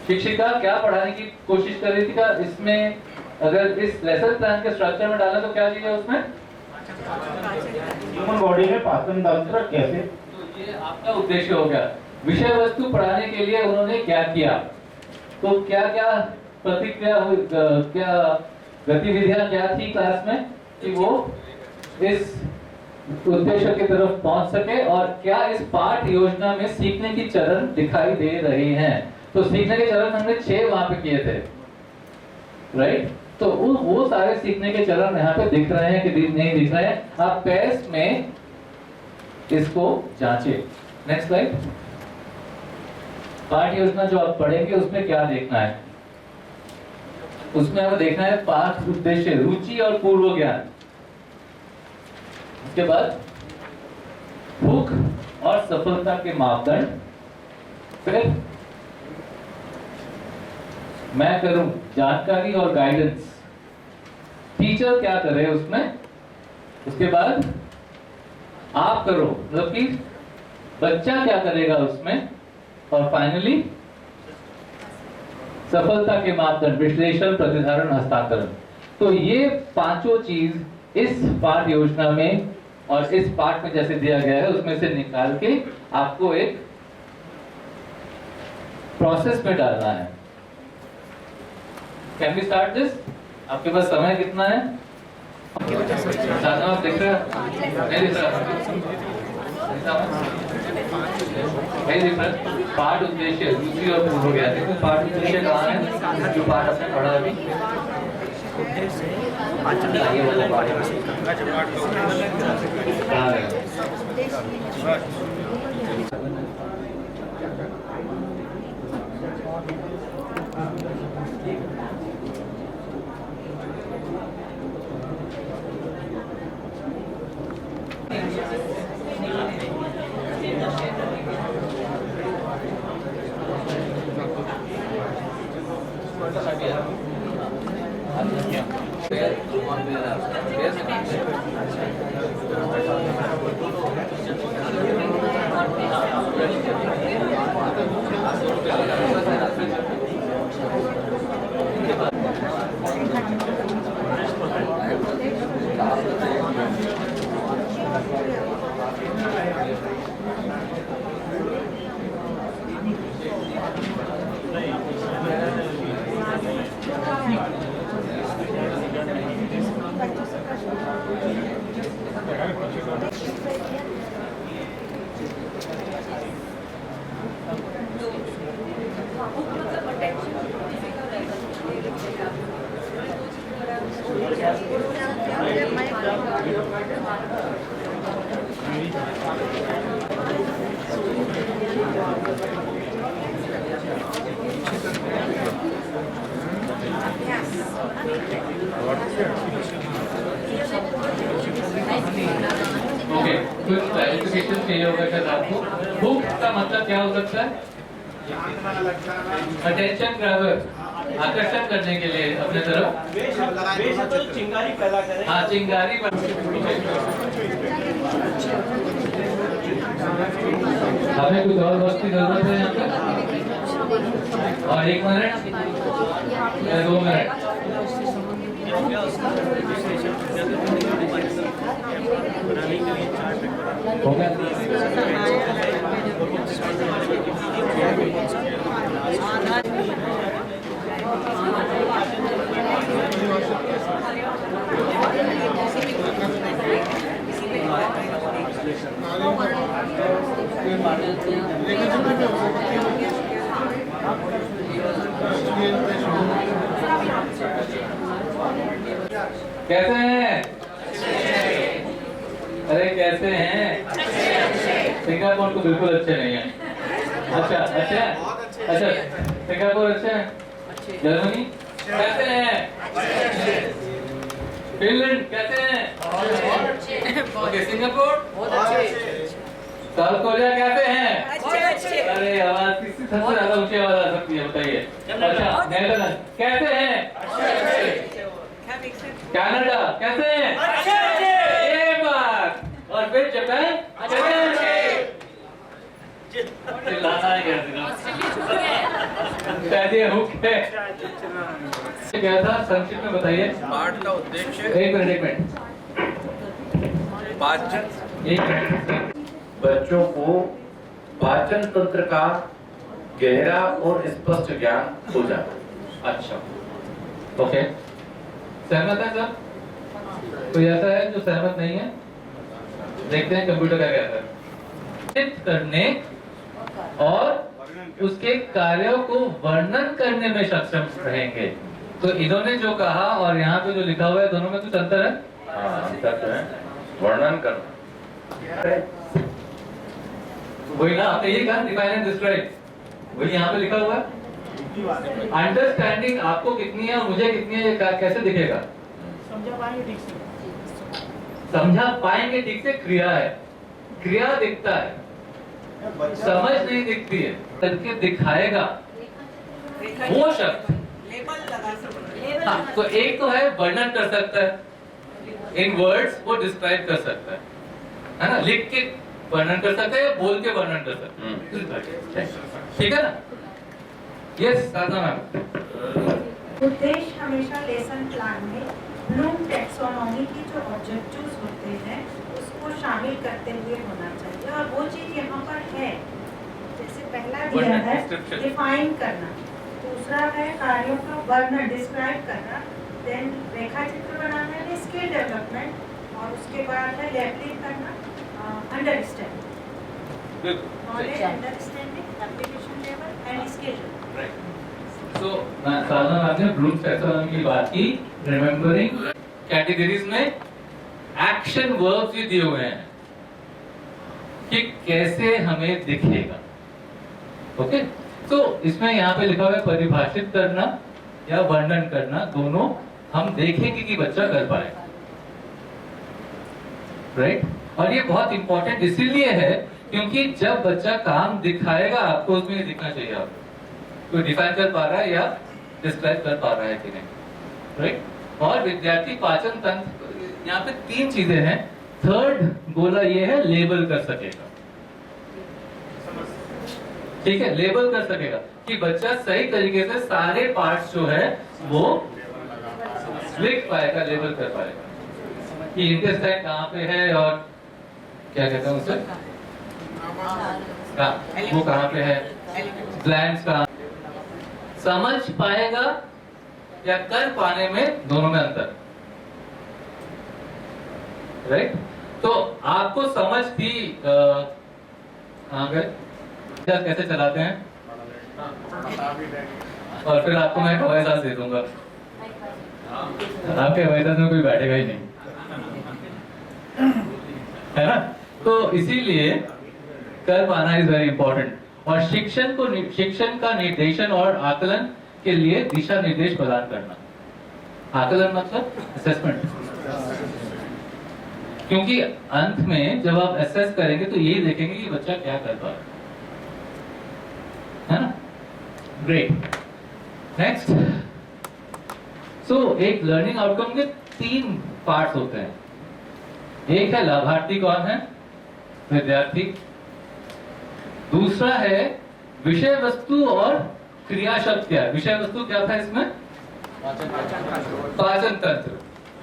शिक्षिका क्या पढ़ाने की कोशिश कर रही थी का इसमें अगर इस लेसन प्लान के स्ट्रक्चर में डाला तो क्या लिया उसमें ह्यूमन बॉडी में पाचन तंत्र कैसे, तो ये आपका उद्देश्य हो गया। विषय वस्तु पढ़ाने के लिए उन्होंने क्या किया, तो क्या क्या प्रतिक्रिया हुई, क्या गतिविधियां क्या थी क्लास में कि वो इस उद्देश्य की तरफ पहुंच सके और क्या इस पाठ योजना में सीखने की चरण दिखाई दे रहे हैं। तो सीखने के चरण हमने 6 वहां पे किए थे, राइट? तो वो सारे सीखने के चरण यहाँ पे दिख रहे हैं कि नहीं दिख रहे हैं। आप पेस्ट में इसको जांचें। Next slide. पाठ योजना जो आप पढ़ेंगे उसमें क्या देखना है, उसमें हमें देखना है पाठ उद्देश्य, रुचि और पूर्व ज्ञान, उसके बाद भूख और सफलता के मापदंड, फिर मैं करूं जानकारी और गाइडेंस, टीचर क्या करे उसमें, उसके बाद आप करो मतलब कि बच्चा क्या करेगा उसमें, और फाइनली सफलता के मापदंड विश्लेषण, प्रतिधारण, हस्तांतरण। तो ये पांचों चीज इस पाठ योजना में और इस पाठ में जैसे दिया गया है उसमें से निकाल के आपको एक प्रोसेस में डालना है। Can we start this? आपके पास समय कितना है? आप देख रहे हो? नहीं दिख रहा? नहीं दिख रहा? पाठ उद्देश्य दूसरी और पूर्व हो गया। देखो पाठ उद्देश्य कहाँ है? जो पाठ आपने पढ़ा अभी ये वाला पाठ कहाँ है? ओके, कुछ क्लैरिफिकेशन चाहिए होगा शायद आपको। हुक का मतलब क्या हो सकता है? अटेंशन ग्रैबर, आकर्षण करने के लिए अपने तरफ। तो चिंगारी पैदा करें। हाँ, चिंगारी। हमें कुछ और वक्त की जरूरत है यहाँ पे, और 1 मिनट या 2 मिनट। हो गया? कैसे हैं? अरे कैसे हैं? सिंगापुर तो बिल्कुल अच्छे नहीं है। अच्छा अच्छा अच्छा, सिंगापुर अच्छे हैं। जर्मनी कैसे हैं? फिनलैंड कैसे हैं? ओके, सिंगापुर बहुत अच्छे। साउथ कोरिया कैसे हैं? अरे आवाज किसी सबसे ज्यादा ऊंची आवाज आ सकती है, बताइए। अच्छा, नेदरलैंड कैसे हैं? कनाडा कैसे हैं? ये बात। और फिर जापान चिल्लाना है क्या था? संक्षिप्त में बताइए। पाठ का उद्देश्य एक मिनट बच्चों को पाचन तंत्र का गहरा और स्पष्ट ज्ञान हो जाए। अच्छा, ओके, सहमत है सर? कोई ऐसा है जो सहमत नहीं है? देखते हैं कंप्यूटर का क्या है। करने और उसके कार्यों को वर्णन करने में सक्षम रहेंगे। तो इन्होंने जो कहा और यहाँ पे जो लिखा हुआ है, दोनों में कुछ अंतर है? हाँ, अंतर तो है। वर्णन करना वही ना, आपने ये कहा डिफाइन एंड डिस्क्राइब, वही यहाँ पे लिखा हुआ है। अंडरस्टैंडिंग आपको कितनी है और मुझे कितनी है, ये कैसे दिखेगा? समझा पाएंगे ठीक से। क्रिया है, क्रिया दिखता है, समझ नहीं दिखती है। करके दिखाएगा वो शब्द लेबल लगा सकते हाँ, तो एक तो है वर्णन कर सकता है, इन वर्ड्स वो डिस्क्राइब कर सकता है ना, लिख के वर्णन कर सकता है या बोल के वर्णन कर सकता है, ठीक है ना? यस साधना मैम। उद्देश्य हमेशा लेसन प्लान में ब्लूम टैक्सोनॉमी की जो ऑब्जेक्टिव्स होते हैं उसको शामिल करते हुए होना चाहिए, और वो चीज यहाँ पर है, जैसे पहला दिया है डिफाइन करना, दूसरा है कार्यों का वर्णन डिस्क्राइब करना, देन रेखा चित्र बनाना है, स्किल डेवलपमेंट, और उसके बाद है लेबलिंग करना, understanding, knowledge understanding, application level and skill. तो साधना मैम ने ब्लूम टैक्सोनॉमी की बात की, रिमेम्बरिंग कैटेगरीज में एक्शन वर्ब्स भी दिए हुए हैं कि कैसे हमें दिखेगा। ओके, तो इसमें यहाँ पे लिखा हुआ है परिभाषित करना या वर्णन करना, दोनों हम देखेंगे कि बच्चा कर पाएगा, राइट? और ये बहुत इंपॉर्टेंट इसीलिए है क्योंकि जब बच्चा काम दिखाएगा आपको, उसमें दिखना चाहिए आपको कोई डिफाइन कर पा रहा है या डिस्क्राइब कर पा रहा है कि नहीं, राइट? और विद्यार्थी पाचन तंत्र, यहाँ पे 3 चीजें हैं। थर्ड गोला ये है लेबल कर सकेगा, ठीक है, लेबल कर सकेगा कि बच्चा सही तरीके से सारे पार्ट्स जो है वो लिख पाएगा, लेबल कर पाएगा कि इंटेस्टाइन कहाँ पे है और क्या कहते हैं उसे, वो कहाँ पे है, ग्लैंड्स कहाँ, समझ पाएगा या कर पाने में दोनों में अंतर, राइट? तो आपको समझ थी कहाँ गए, कैसे चलाते हैं, और फिर आपको मैं हवाई जहाज दे दूंगा, आपके हवाई जहाज में कोई बैठेगा ही नहीं, है ना? तो इसीलिए कर पाना इज वेरी इंपॉर्टेंट। और शिक्षण का निर्देशन और आकलन के लिए दिशा निर्देश प्रदान करना। आकलन मतलब असेसमेंट, क्योंकि अंत में जब आप असेस करेंगे तो यही देखेंगे कि बच्चा क्या कर पा रहा है ना? Great, next. सो एक लर्निंग आउटकम के 3 पार्ट्स होते हैं। एक है लाभार्थी कौन है, विद्यार्थी। दूसरा है विषय वस्तु और क्रिया शब्द क्या है। विषय वस्तु क्या था इसमें, पाचन तंत्र,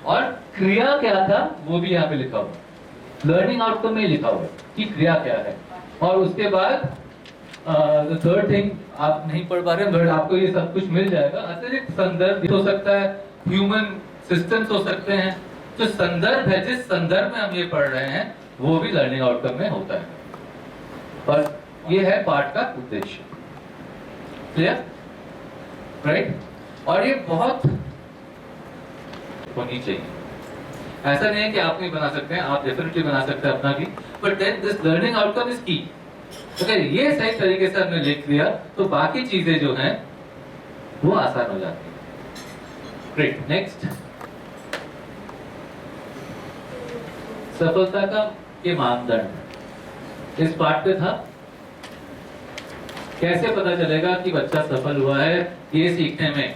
और क्रिया क्या था वो भी यहाँ पे लिखा हुआ, लर्निंग आउटकम में लिखा हुआ कि क्रिया क्या है। और उसके बाद थर्ड थिंग आप नहीं पढ़ पा रहे बट आपको ये सब कुछ मिल जाएगा। अतिरिक्त संदर्भ हो सकता है, ह्यूमन सिस्टम्स हो सकते हैं। जो संदर्भ है, जिस संदर्भ में हम ये पढ़ रहे हैं वो भी लर्निंग आउटकम में होता है, और ये है पाठ का उद्देश्य। Clear, right? और ये बहुत होनी चाहिए, ऐसा नहीं है कि आप नहीं बना सकते हैं, आप डेफिनेटली बना सकते हैं अपना भी, but then this learning outcome is key. अगर ये सही तरीके से हमने लिख दिया तो बाकी चीजें जो हैं वो आसान हो जाती है। Great, next. सफलता का के मानदंड इस पाठ पे था। कैसे पता चलेगा कि बच्चा सफल हुआ है ये सीखने में?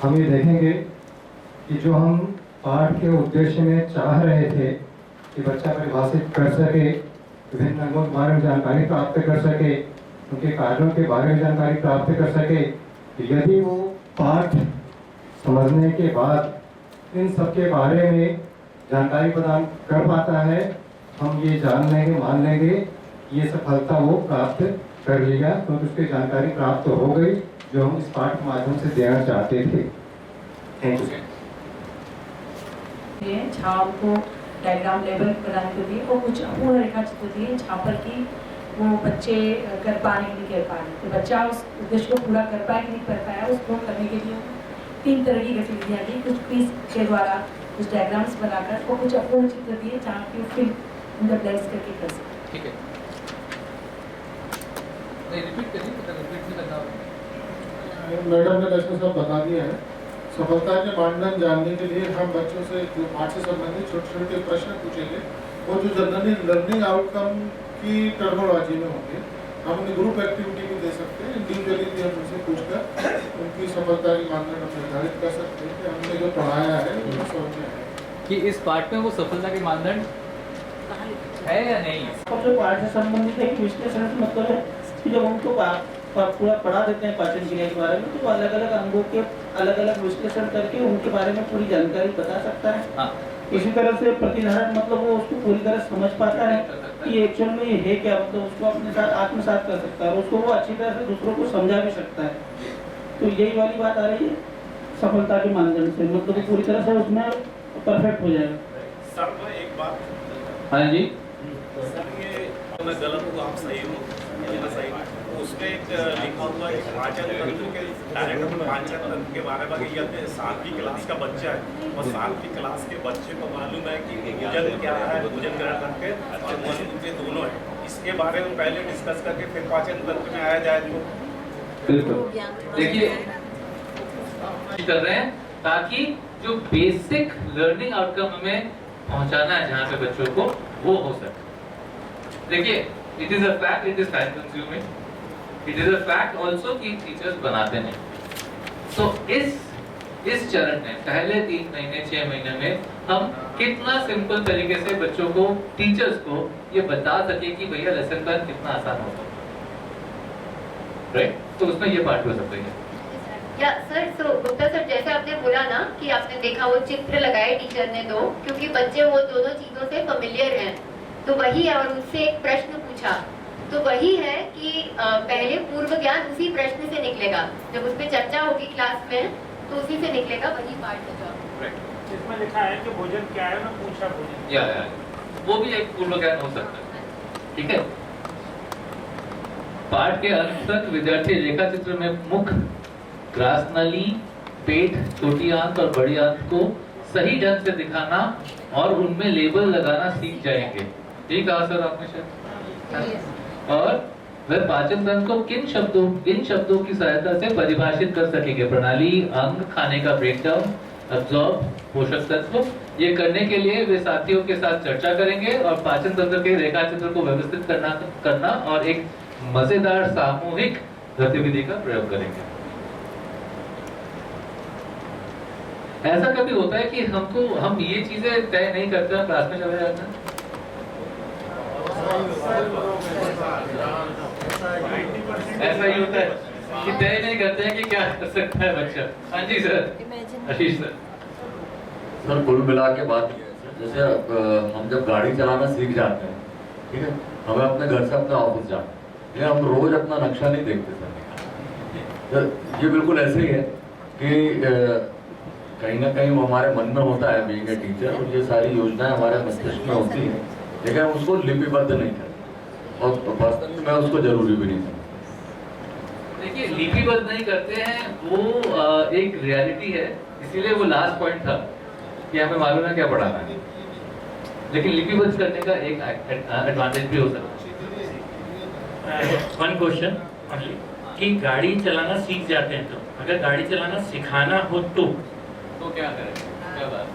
हम ये देखेंगे कि जो हम पाठ के उद्देश्य में चाह रहे थे कि बच्चा परिभाषित कर सके, विभिन्न अंगों के बारे में जानकारी प्राप्त कर सके, उनके कार्यों के बारे में जानकारी प्राप्त कर सके, यदि वो पाठ समझने के बाद इन सब के बारे में जानकारी प्रदान कर पाता है, हम ये जान लेंगे, मान लेंगे ये सफलता वो प्राप्त कर लिया, तो उसकी जानकारी प्राप्त हो गई जो हम इस पाठ के माध्यम से देना चाहते थे। Thank you. छाप को डायग्राम लेवल प्रदान कर दिए, वो कुछ अपूर्ण रेखा चित्र दिए छापर की, वो बच्चे कर पाए कि नहीं कर पाए, तो बच्चा उस उद्देश्य को पूरा कर पाए कि नहीं कर पाया, उसको करने के लिए 3 तरह की गतिविधियाँ दी। कुछ क्विज के द्वारा कुछ डायग्राम्स बनाकर वो कुछ अपूर्ण चित्र दिए जहाँ की फिर इन द ब्लैंक्स करके कर सकते। ठीक है, रिपीट करिए, रिपीट भी करना होगा। मैडम ने लक्ष्मण साहब बता दिया है। सफलता के मानदंड जानने के लिए हम बच्चों से जो पाठ से संबंधित छोटे छोटे प्रश्न पूछेंगे, वो जो जनरली लर्निंग आउटकम की टर्मिनोलॉजी में होंगे, हम उन्हें ग्रुप एक्टिविटी भी दे सकते हैं, इंडिविजुअली भी हम उनसे पूछकर उनकी सफलता की मानदंड हम निर्धारित कर सकते हैं कि हमने जो पढ़ाया है वो समझ में आए कि इस पार्ट में वो सफलता के मानदंड है या नहीं है। और जो पाठ से संबंधित एक विश्लेषण से मतलब है कि जब उनको पूरा पढ़ा देते हैं पाचन क्रिया के बारे में, तो अलग अलग अंगों के अलग अलग विश्लेषण करके उनके बारे में पूरी जानकारी बता सकता है। हाँ। इसी तरह से प्रतिधारण मतलब वो उसको पूरी तरह समझ पाता है कि एक्चुअल में ये है क्या, मतलब उसको अपने साथ आत्मसात कर सकता है और उसको वो अच्छी तरह से दूसरों को समझा भी सकता है। तो यही वाली बात आ रही है सफलता के मानदंड से, मतलब वो पूरी तरह से उसमें परफेक्ट हो जाएगा। सर मैं एक बात, हाँ जी सर ये मैं गलत हूँ आप सही हो सही, उसमें एक लिखा हुआ है पाचन तंत्र के डायरेक्ट पाचन तंत्र के बारे में यदि 7वीं क्लास का बच्चा है और 7वीं क्लास के बच्चे को मालूम है कि भोजन क्या है, भोजन ग्रहण करके और मन के दोनों है, इसके बारे में पहले डिस्कस करके फिर पाचन तंत्र में आया जाए तो बिल्कुल। देखिए कर रहे हैं ताकि जो बेसिक लर्निंग आउटकम हमें पहुंचाना है जहाँ पे बच्चों को वो हो सके। देखिए it is a fact, it is time consuming, it is a fact also कि टीचर्स बनाते नहीं। तो इस चरण में पहले 3 महीने 6 महीने में हम कितना सिंपल तरीके से बच्चों को, टीचर्स को ये बता सके कि भैया लेसन प्लान कितना आसान होता है, राइट? तो उसमें ये पार्ट हो सकता है। या सर, तो गुप्ता सर जैसे आपने बोला ना कि आपने देखा वो चित्र लगाए टीचर ने, दो क्योंकि बच्चे वो दोनों चीजों से फेमिलियर हैं, तो वही है। और उससे एक प्रश्न पूछा, तो वही है कि पहले पूर्व ज्ञान उसी प्रश्न से निकलेगा, जब उस पर चर्चा होगी क्लास में तो उसी से निकलेगा, वही पार्ट है। इसमें लिखा है कि भोजन क्या है, मैं पूछा भोजन या वो भी एक पूर्व ज्ञान हो सकता है, ठीक है। पाठ के अंत तक विद्यार्थी रेखा चित्र में मुख, ग्रास नली, पेट, छोटी आंत और बड़ी आंत को सही ढंग से दिखाना और उनमें लेबल लगाना सीख जाएंगे। ठीक कहा सर आपने शायद। और वह पाचन तंत्र को इन शब्दों की सहायता से परिभाषित कर सकेंगे। प्रणाली, अंग, खाने का ब्रेकडाउन, अब्जॉर्ब, पोषक तत्व। ये करने के लिए वे साथियों के साथ चर्चा करेंगे और पाचन तंत्र के रेखा चित्र को व्यवस्थित करना और एक मजेदार सामूहिक गतिविधि का प्रयोग करेंगे। ऐसा कभी होता है कि हम ये चीजें तय नहीं करते हैं, क्लास में चले जाते हैं। ऐसा ही होता है कि तय नहीं करते हैं कि क्या कर सकता है बच्चा। हाँ जी सर, आशीष सर। सर कुल मिला के बात जैसे हम जब गाड़ी चलाना सीख जाते हैं, ठीक है, हमें अपने घर से अपने ऑफिस जाना है, हम रोज अपना नक्शा नहीं देखते सर। ये बिल्कुल ऐसे ही है कि कहीं ना कहीं वो हमारे मन में होता है बीइंग ए टीचर, और ये सारी योजनाएं हमारे मस्तिष्क में होती हैं, लेकिन हम उसको लिपिबद्ध नहीं करते और पर्सनली मैं उसको जरूरी भी नहीं समझता। देखिए लिपिबद्ध नहीं करते हैं वो एक रियलिटी है, इसीलिए वो लास्ट पॉइंट था कि हमें मालूम है क्या पढ़ाना है, लेकिन लिपिबद्ध करने का एक एडवांटेज भी हो सकता है। वन क्वेश्चन कि गाड़ी चलाना सीख जाते हैं, तो अगर गाड़ी चलाना सिखाना हो तो क्या करें, क्या बात?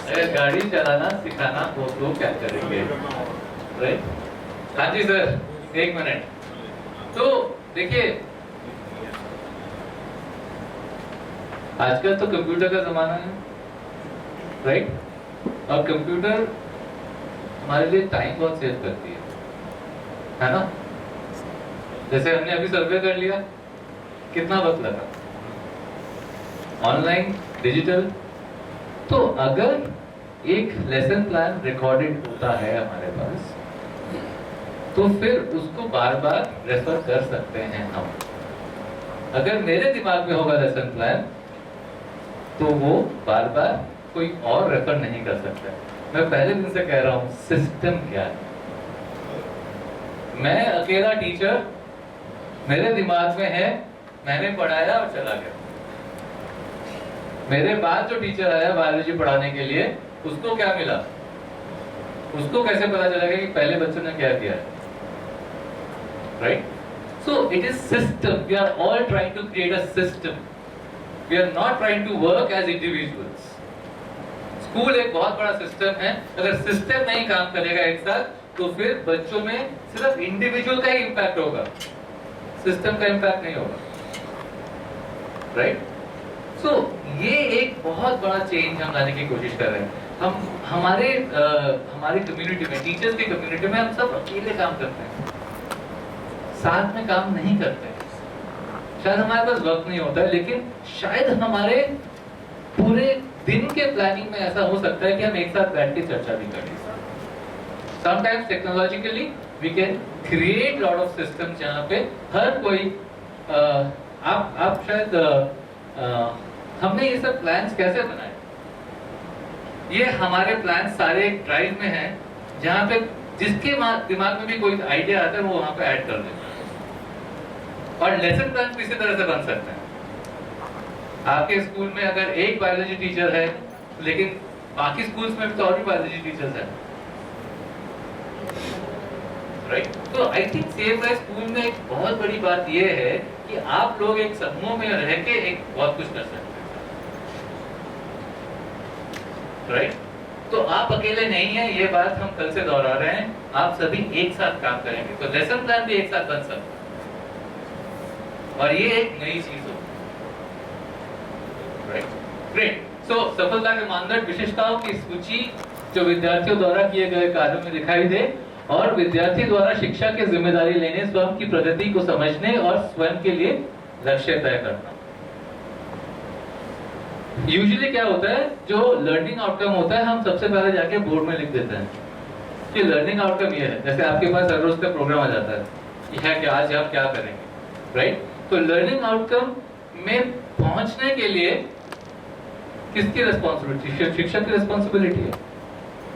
अगर गाड़ी चलाना सिखाना हो तो क्या करेंगे, राइट? हाँ जी सर, 1 मिनट। तो देखिए आजकल तो कंप्यूटर का जमाना है, राइट? और कंप्यूटर हमारे लिए टाइम बहुत सेव करती है ना? जैसे हमने अभी सर्वे कर लिया, कितना वक्त लगा? Online, digital. तो अगर एक लेसन प्लान रिकॉर्डेड होता है हमारे पास, तो फिर उसको बार बार रेफर कर सकते हैं हम। अगर मेरे दिमाग में होगा लेसन प्लान, तो वो बार बार कोई और रेफर नहीं कर सकता। मैं पहले दिन से कह रहा हूं, सिस्टम क्या है। मैं अकेला टीचर, मेरे दिमाग में है, मैंने पढ़ाया और चला गया। मेरे बाद जो टीचर आया बायोलॉजी पढ़ाने के लिए, उसको क्या मिला? उसको कैसे पता चलेगा कि पहले बच्चों ने क्या किया? Right? So it is system. We are all trying to create a system. We are not trying to work as individuals. School एक बहुत बड़ा सिस्टम है। अगर सिस्टम नहीं काम करेगा एक साथ, तो फिर बच्चों में सिर्फ इंडिविजुअल का ही इम्पैक्ट होगा, सिस्टम का इम्पैक्ट नहीं होगा, राइट? सो ये एक बहुत बड़ा चेंज हम लाने की कोशिश कर रहे हैं। हम हमारे कम्युनिटी में, टीचर्स की कम्युनिटी में हम सब अकेले काम करते हैं, साथ में काम नहीं करते। शायद हमारे पास वक्त नहीं होता है, लेकिन शायद हमारे पूरे दिन के प्लानिंग में ऐसा हो सकता है कि हम एक साथ बैठ के चर्चा भी करें। Sometimes technologically we can create lot of systems जहाँ पे हर कोई आप शायद हमने ये सब प्लान्स कैसे बनाए? ये हमारे प्लान सारे एक ड्राइव में हैं, जहाँ पे जिसके दिमाग में भी कोई आइडिया आता है वो वहाँ पे ऐड कर देता है। और लेसन प्लान भी इसी तरह से बन सकते हैं। आपके स्कूल में अगर एक बायोलॉजी टीचर है, लेकिन बाकी स्कूल्स में भी तो और भी बायोलॉजी टीचर्स हैं, राइट? तो I think save life school में एक बहुत बड़ी बात ये है कि आप लोग एक समूह में रह के एक बहुत कुछ कर सकते हैं, राइट? तो आप अकेले नहीं हैं, ये बात हम कल से दोहरा रहे हैं। आप सभी एक साथ काम करेंगे तो लेसन प्लान भी एक साथ बन सकता है, और ये एक नई चीज हो, राइट? ग्रेट। सो सफलता के मानदंड विशेषताओं की सूची जो विद्यार्थियों द्वारा किए गए कार्यों में दिखाई दे, और विद्यार्थी द्वारा शिक्षा की जिम्मेदारी लेने, स्वयं की प्रगति को समझने और स्वयं के लिए लक्ष्य तय करना। यूजुअली क्या होता है, जो लर्निंग आउटकम होता है हम सबसे पहले जाके बोर्ड में लिख देते हैं कि लर्निंग आउटकम ये है। जैसे आपके पास हर रोज का प्रोग्राम आ जाता है कि है कि आज हम क्या करेंगे, राइट? तो लर्निंग आउटकम में पहुंचने के लिए किसकी रिस्पॉन्सिबिलिटी? शिक्षक की रिस्पॉन्सिबिलिटी है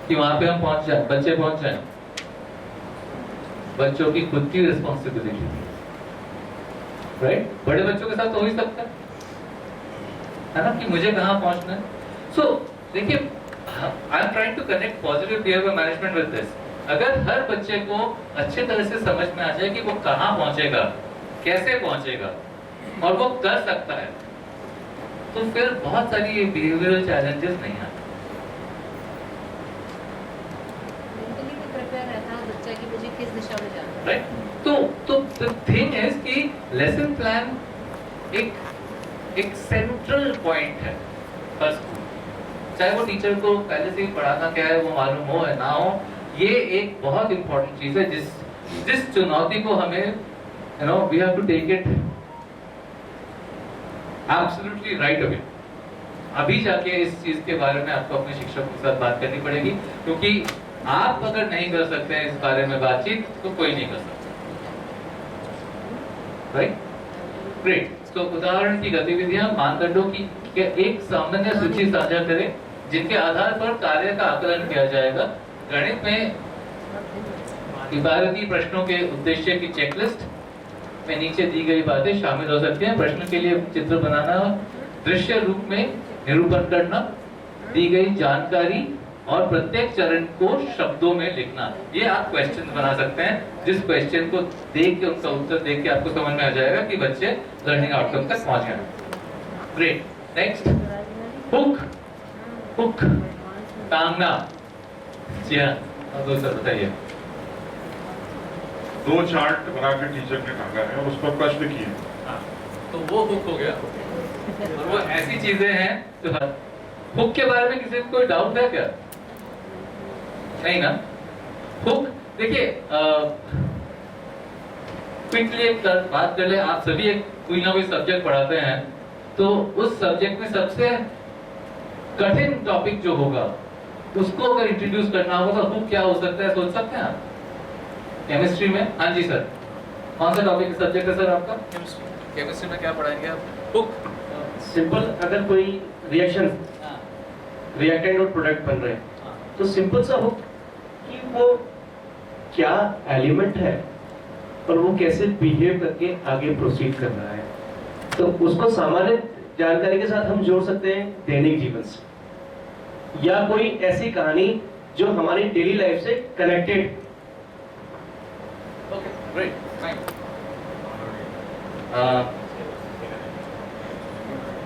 कि वहां पे हम पहुंच जाए, बच्चे पहुंच जाए। बच्चों की खुद की रिस्पॉन्सिबिलिटी, राइट? बड़े बच्चों के साथ तो हो ही सकता है ना, कि मुझे कहाँ पहुंचना है। सो देखिए, I am trying to connect positive behaviour management with this. अगर हर बच्चे को अच्छे तरह से समझ में आ जाए कि वो कहाँ पहुंचेगा, कैसे पहुंचेगा और वो कर सकता है, तो फिर बहुत सारी बिहेवियरल चैलेंजेस नहीं आते। किस दिशा में जाना है, राइट? तो द थिंग इज कि लेसन प्लान एक सेंट्रल पॉइंट है हर स्कूल, चाहे वो टीचर को पहले से ही पढ़ाना क्या है वो मालूम हो या ना हो। ये एक बहुत इंपॉर्टेंट चीज है जिस चुनौती को हमें we have to take it absolutely right away. अभी जाके इस चीज के बारे में आपको अपने शिक्षकों के साथ बात करनी पड़ेगी, क्योंकि आप अगर नहीं कर सकते हैं इस बारे में बातचीत तो कोई नहीं कर सकता, राइट? ग्रेट। तो उदाहरण की गतिविधियां मानदंडों की एक सामान्य सूची साझा करें जिनके आधार पर कार्य का आकलन किया जाएगा। गणित में इबारती प्रश्नों के उद्देश्य की चेकलिस्ट में नीचे दी गई बातें शामिल हो सकती हैं। प्रश्न के लिए चित्र बनाना, दृश्य रूप में निरूपण करना, दी गई जानकारी और प्रत्येक चरण को शब्दों में लिखना। ये आप क्वेश्चन बना सकते हैं, जिस क्वेश्चन को देख के उनका उत्तर देख के आपको समझ में आ जाएगा कि बच्चे लर्निंग आउटकम तक पहुंच गए। ग्रेट। नेक्स्ट, हुक टांगना। जी हाँ, दूसरा बताइए। दो चार्ट बनाकर टीचर ने टांगा है और उस पर प्रश्न किए। तो वो हुक हो गया। और वो ऐसी चीजें हैं तो हुक के बारे में किसी को कोई डाउट है क्या? नहीं ना? हुक देखिए, क्विकली एक बात कर ले। आप सभी एक कोई ना कोई सब्जेक्ट पढ़ाते हैं, तो उस सब्जेक्ट में सबसे कठिन टॉपिक जो होगा उसको अगर इंट्रोड्यूस करना होगा तो हुक क्या हो सकता है, सोच सकते हैं आप? केमिस्ट्री में? हाँ जी सर, कौन सा टॉपिक सब्जेक्ट है सर आपका? केमिस्ट्री में क्या पढ़ाएंगे आप? हुक। सिंपल, अगर कोई रिएक्शन रिएक्टेंट और प्रोडक्ट बन रहे हैं, तो सिंपल सा हुक कि वो क्या एलिमेंट है और वो कैसे बिहेव करके आगे प्रोसीड कर रहा है। तो उसको सामान्य जानकारी के साथ हम जोड़ सकते हैं दैनिक जीवन से, या कोई ऐसी कहानी जो हमारी डेली लाइफ से कनेक्टेड। Okay, great, thanks.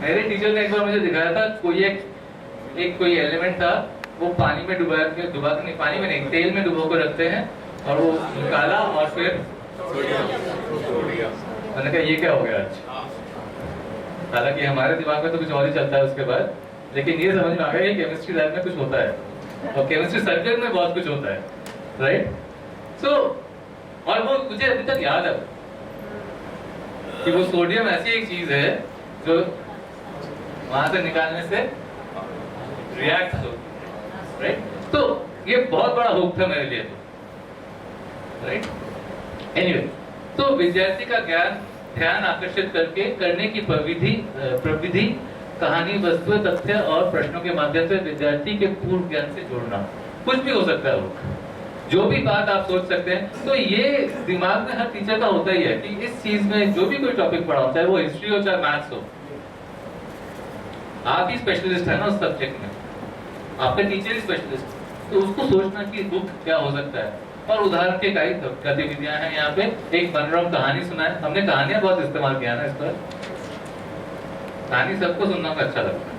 मेरे टीचर ने एक बार मुझे दिखाया था, कोई एलिमेंट था, वो पानी में डुबा के नहीं, पानी में नहीं, तेल में डुबो कर रखते हैं और वो निकाला और फिर मैंने कहा ये क्या हो गया आज। हालांकि हमारे दिमाग में तो कुछ और ही चलता है उसके बाद, लेकिन ये समझ में आ गया कि केमिस्ट्री लैब में कुछ होता है और केमिस्ट्री सब्जेक्ट में बहुत कुछ होता है, राइट। सो और वो मुझे अभी तक याद है कि वो सोडियम ऐसी एक चीज है जो वहां से निकालने से रिएक्ट हो, राइट। तो ये बहुत बड़ा हुक था मेरे लिए, राइट। एनीवे, तो विद्यार्थी का ध्यान आकर्षित करके करने की प्रविधि कहानी, वस्तु, तथ्य और प्रश्नों के माध्यम से विद्यार्थी के पूर्व ज्ञान से जोड़ना। कुछ भी हो सकता है वो, जो भी बात आप सोच सकते हैं। तो ये दिमाग में हर टीचर का होता ही है कि इस चीज में जो भी कोई टॉपिक पढ़ा हो, चाहे वो हिस्ट्री हो चाहे मैथ्स हो, आप ही स्पेशलिस्ट है ना उस सब्जेक्ट में, आपका टीचर ही स्पेशलिस्ट, तो उसको सोचना कि बुक क्या हो सकता है। और उदाहरण के कई गतिविधियां हैं यहाँ पे। एक मनोरम कहानी सुनाए, हमने कहानियां बहुत इस्तेमाल किया ना इस पर, कहानी सबको सुनना अच्छा लगता है,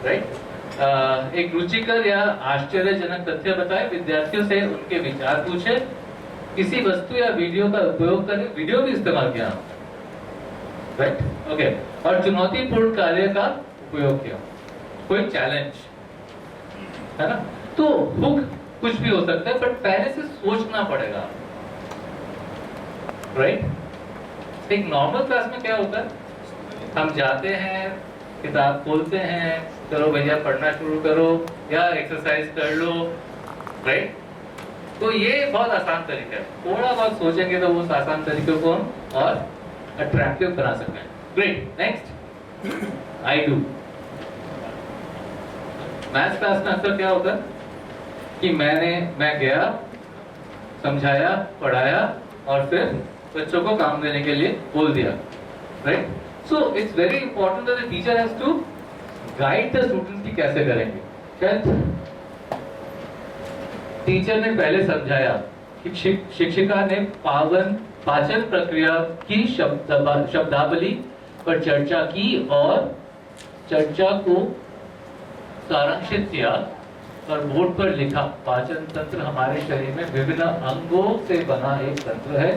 राइट। एक रुचिकर या आश्चर्यजनक तथ्य बताए, विद्यार्थियों से उनके विचार पूछे, किसी वस्तु या वीडियो का उपयोग करें, वीडियो भी इस्तेमाल किया, राइट, ओके। और चुनौतीपूर्ण कार्य का उपयोग किया, कोई चैलेंज है ना। तो हुक कुछ भी हो सकता है, बट पहले से सोचना पड़ेगा, राइट। एक नॉर्मल क्लास में क्या होता है, हम जाते हैं, किताब खोलते हैं, चलो भैया पढ़ना शुरू करो या एक्सरसाइज कर लो, राइट। तो ये बहुत आसान तरीका है, थोड़ा बहुत सोचेंगे तो उस आसान तरीके को हम और अट्रैक्टिव बना सकते हैं। Great, next I do. Maths class में अक्सर क्या होता है कि मैं गया, समझाया, पढ़ाया और फिर बच्चों को काम देने के लिए बोल दिया, right. So it's very important that the teacher has to guide the students कि कैसे करेंगे। शायद टीचर ने पहले समझाया कि शिक्षिका ने पाचन प्रक्रिया की शब्दावली पर चर्चा की और चर्चा को सारांशित किया और बोर्ड पर लिखा। पाचन तंत्र हमारे शरीर में विभिन्न अंगों से बना एक तंत्र है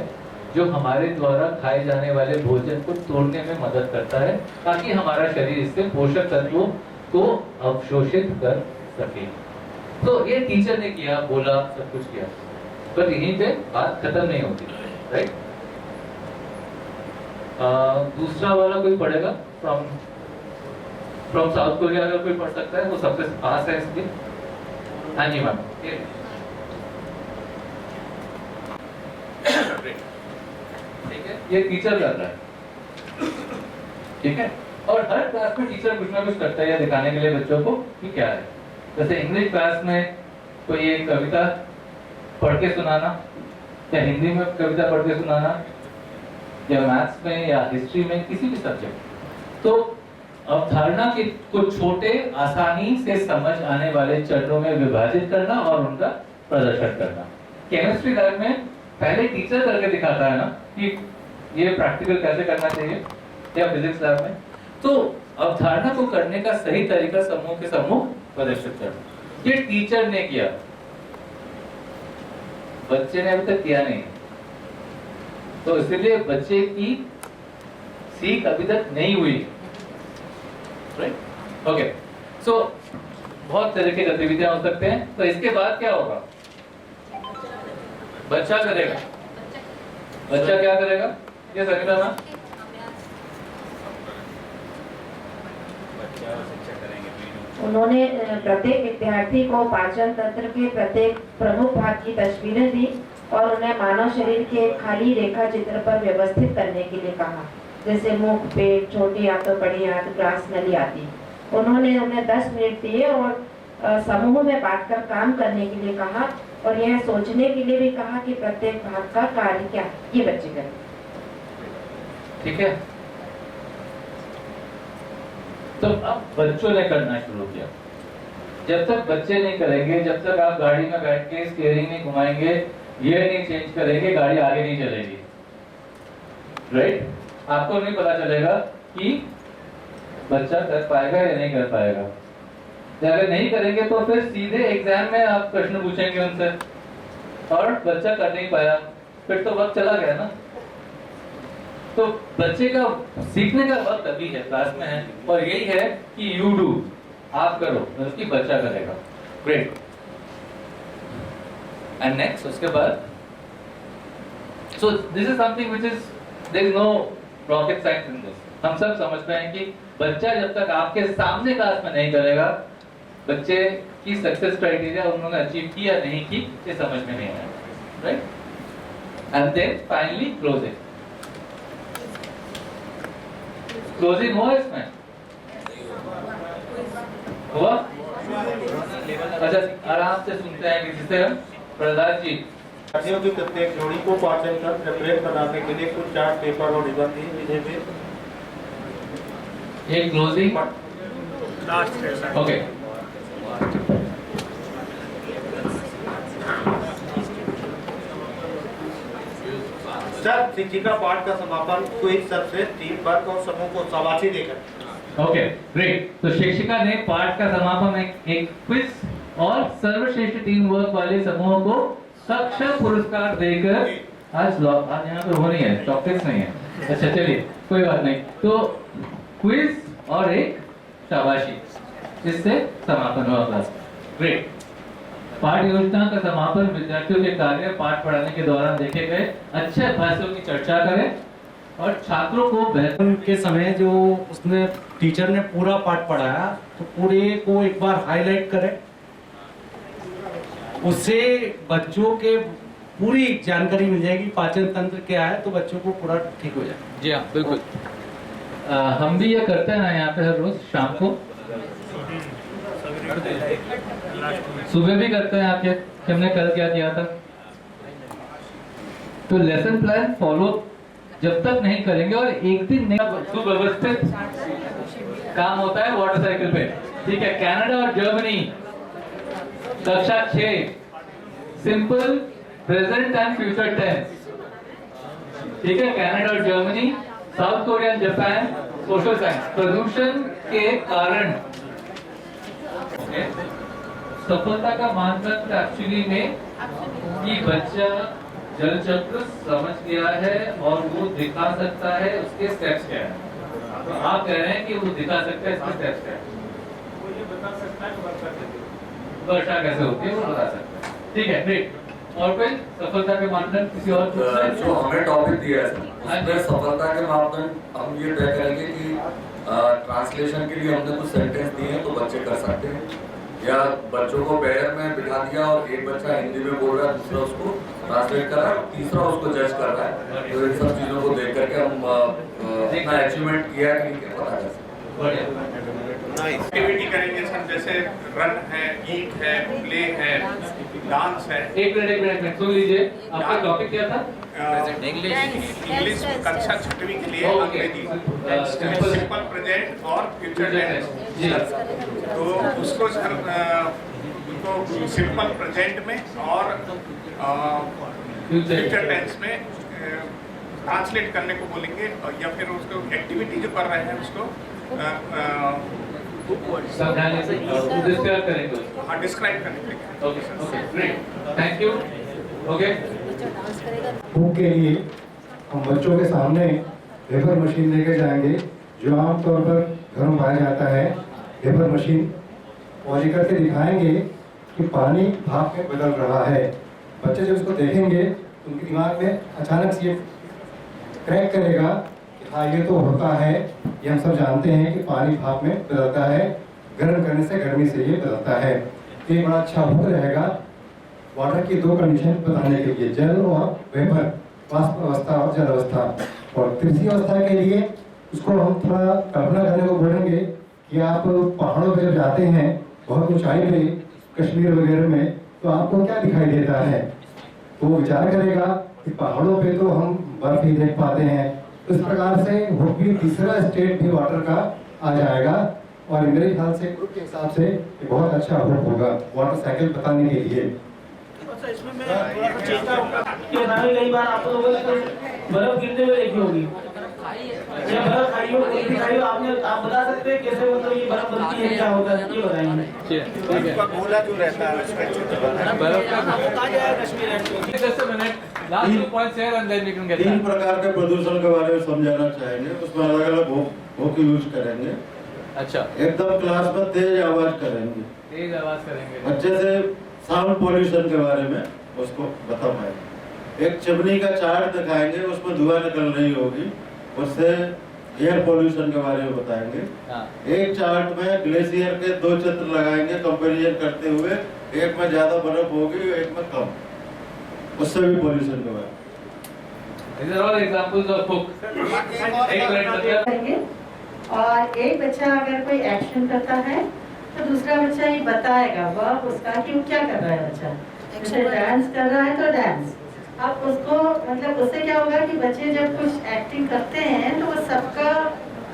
जो हमारे द्वारा खाए जाने वाले भोजन को तोड़ने में मदद करता है ताकि हमारा शरीर इससे पोषक तत्वों को अवशोषित कर सके। तो ये टीचर ने किया, बोला, सब कुछ किया, पर यहीं पे बात खत्म नहीं होती, राइट। दूसरा वाला कोई पढ़ेगा फ्रॉम साउथ कोरिया, अगर कोई पढ़ सकता है वो सबसे पास है इसलिए। हाँ जी मैम, ठीक है, ये टीचर कर रहा है, ठीक है। और हर क्लास में टीचर कुछ ना कुछ करता है या दिखाने के लिए बच्चों को कि क्या है। जैसे इंग्लिश क्लास में कोई एक कविता पढ़ के सुनाना, या हिंदी में कविता पढ़ के सुनाना, या मैथ्स में या हिस्ट्री में, किसी भी सब्जेक्ट। तो अवधारणा के कुछ छोटे आसानी से समझ आने वाले चरणों में विभाजित करना और उनका प्रदर्शन करना। केमिस्ट्री लैब में पहले टीचर करके दिखाता है ना कि ये प्रैक्टिकल कैसे करना चाहिए, या फिजिक्स लैब में तो अवधारणा को करने का सही तरीका समूह के समूह प्रदर्शित करना। ये टीचर ने किया, बच्चे ने अभी तक किया नहीं, तो इसलिए बच्चे की सीख अभी तक नहीं हुई, राइट। ओके, सो बहुत तरह की गतिविधियां हो सकते हैं। तो इसके बाद क्या होगा, बच्चा करेगा। बच्चा क्या करेगा, ये समीरा ना, उन्होंने प्रत्येक विद्यार्थी को पाचन तंत्र के प्रत्येक प्रमुख भाग की तस्वीरें दी और उन्हें मानव शरीर के खाली रेखा चित्र पर व्यवस्थित करने के लिए कहा, जैसे मुख, पेट, छोटी आंत, बड़ी आंत, ग्रास नली आदि। उन्होंने उन्हें 10 मिनट दिए और समूह में बांटकर काम करने के लिए कहा और यह सोचने के लिए भी कहा कि प्रत्येक भाग का कार्य क्या, ये बच्चे करें। ठीक है, तो अब बच्चों ने करना शुरू किया। जब तक बच्चे नहीं करेंगे, जब तक आप गाड़ी में बैठ के स्टीयरिंग नहीं घुमाएंगे, गियर नहीं चेंज करेंगे, गाड़ी आगे नहीं चलेगी, राइट। आपको नहीं पता चलेगा कि बच्चा कर पाएगा या नहीं कर पाएगा। अगर नहीं करेंगे तो फिर सीधे एग्जाम में आप प्रश्न पूछेंगे उनसे, और बच्चा कर नहीं पाया, फिर तो वक्त चला गया ना। तो बच्चे का सीखने का वक्त अभी है, क्लास में है, और यही है कि यू डू, आप करो, मतलब कि बच्चा करेगा। ग्रेट। एंड नेक्स्ट, उसके बाद so this is something which is there is no rocket science in this. हम सब समझते हैं कि बच्चा जब तक आपके सामने क्लास में नहीं करेगा, बच्चे की सक्सेस क्राइटेरिया उन्होंने अचीव की या नहीं की ये समझ में नहीं आया, right? And then finally closing. Closing हुआ इसमें? हुआ? अच्छा, आराम से सुनते हैं किसी से। हम प्रहलाद जी, विद्यार्थियों की प्रत्येक जोड़ी को पाचन तंत्र प्रेरित बनाने के लिए कुछ चार्ट पेपर और रिबन दिए जिन्हें भी एक क्लोजिंग ओके। सर, शिक्षिका पाठ का समापन क्विज सबसे टीम वर्क और समूह को शाबाशी देकर। Okay, great. तो शिक्षिका ने पाठ का समापन एक क्विज और सर्वश्रेष्ठ टीम वर्क वाले समूह को सक्षम पुरस्कार देकर आज यहाँ पे हो नहीं है, चॉकलेट्स नहीं है। अच्छा चलिए, कोई बात नहीं। तो क्विज और एक शाबाशी, इससे समापन हुआ क्लास। ग्रेट। पाठ योजना का समापन विद्यार्थियों के कार्य पाठ पढ़ाने के दौरान देखे गए अच्छे अभ्यासों की चर्चा करें और छात्रों को बेहतर के समय जो उसने टीचर ने पूरा पाठ पढ़ाया तो पूरे को एक बार हाईलाइट करें, उससे बच्चों के पूरी जानकारी मिल जाएगी पाचन तंत्र क्या है, तो बच्चों को पूरा ठीक हो जाए। जी हाँ, बिल्कुल। हम भी ये करते हैं यहाँ पे हर रोज शाम को, सुबह भी करते हैं आपके, हमने कल क्या किया था। तो लेसन प्लान फॉलो जब तक नहीं करेंगे और एक दिन नहीं सुव्यवस्थित काम होता है वाटर साइकिल पे, ठीक है। कनाडा और जर्मनी कक्षा 6 simple present and future tense, ठीक है। कनाडा और Germany, South Korea, Japan, social science. प्रदूषण के कारण सफलता का मानदंड एक्चुअली में कि बच्चा जल चक्र समझ गया है और वो दिखा सकता है उसके स्टेप्स क्या है। तो आप कह रहे हैं कि वो दिखा सकता है इसके स्टेप्स क्या है, वो ये बता सकता है वर्षा कैसे होती है वो बता सकता है, ठीक है। ग्रेट। और कोई सफलता के मानदंड किसी और जो हमें टॉपिक दिया है उसमें सफलता के मापदंड हम ये तय करेंगे कि ट्रांसलेशन के लिए हमने कुछ सेंटेंस दिए हैं तो बच्चे कर सकते हैं, या बच्चों को बैर में बिठा दिया और एक बच्चा हिंदी में बोल रहा है, दूसरा उसको ट्रांसलेट कर रहा है, तीसरा उसको जज कर रहा है। तो इन सब चीजों को देख करके हम अपना अचीवमेंट किया कि नहीं पता कर सकते। एक्टिविटी करेंगे सर, जैसे रन है, ईट है, प्ले है, डांस है। एक मिनट सुन लीजिए, आपका टॉपिक क्या था? इंग्लिश कक्षा 6वीं के लिए अंग्रेजी सिंपल प्रेजेंट और फ्यूचर टेंस। तो उसको सर उनको सिंपल प्रेजेंट में और फ्यूचर टेंस में ट्रांसलेट करने को बोलेंगे, या फिर उसको एक्टिविटी जो कर रहे हैं उसको डिस्क्राइब करेंगे। Okay, great, thank you. Okay, book के लिए हम बच्चों के सामने वेपर मशीन लेके जाएंगे, जो आमतौर पर घरों में पाया जाता है। वेपर मशीन और ये करके दिखाएंगे कि पानी भाप में बदल रहा है। बच्चे जब इसको देखेंगे तो उनके दिमाग में अचानक से ये क्रैक करेगा कि हाँ ये तो होता है, ये हम सब जानते हैं कि पानी भाप में बदलता है, गर्म करने से गर्मी से ये बदलता है। ये बड़ा अच्छा हुक रहेगा वाटर की दो कंडीशन बताने के लिए, जल और वेपर, वाष्प अवस्था और जल अवस्था। और तीसरी अवस्था के लिए उसको हम थोड़ा कल्पना करने को बोलेंगे कि आप पहाड़ों पे जब जाते हैं बहुत ऊंचाई पे, कश्मीर वगैरह में, तो आपको क्या दिखाई देता है। तो वो विचार करेगा कि पहाड़ों पे तो हम बर्फ ही देख पाते हैं। इस प्रकार से हुक भी तीसरा स्टेट भी वाटर का आ जाएगा। और मेरे ख्याल से ग्रुप के हिसाब से ये बहुत अच्छा हुक होगा वाटर साइकिल बताने के लिए। इसमें मैं थोड़ा सा चेष्टा कि कई बार आप लोगों ने बर्फ गिरते हुए देखी होगी, या बर्फ खाई हो, कोई भी खाई हो, आप बता सकते हैं कैसे मतलब ये बर्फ बनती है, क्या होता है, ये बताएंगे। बर्फ का गोला जो रहता है उसमें चित्र तीन प्रकार के प्रदूषण के बारे में समझाना चाहेंगे, उसमें अलग अलग होक यूज करेंगे। अच्छा, एकदम क्लास में तेज आवाज करेंगे, अच्छे से साउंड पोल्यूशन के बारे में उसको बता पाएंगे। एक चिमनी का चार्ट दिखाएंगे, उसमें धुआं निकल रही होगी, उससे एयर पोल्यूशन के बारे में बताएंगे। एक चार्ट में ग्लेशियर के 2 चित्र लगाएंगे कंपैरिजन करते हुए, एक में ज्यादा बर्फ होगी, एक में कम, उससे भी पोल्यूशन के बारे में। These are all examples of hook. और एक बच्चा अगर कोई एक्शन करता है तो दूसरा बच्चा ये बताएगा वह उसका कि वो क्या कर रहा है। बच्चा जैसे डांस कर रहा है तो डांस, अब उसको मतलब उससे क्या होगा कि बच्चे जब कुछ एक्टिंग करते हैं तो वो सबका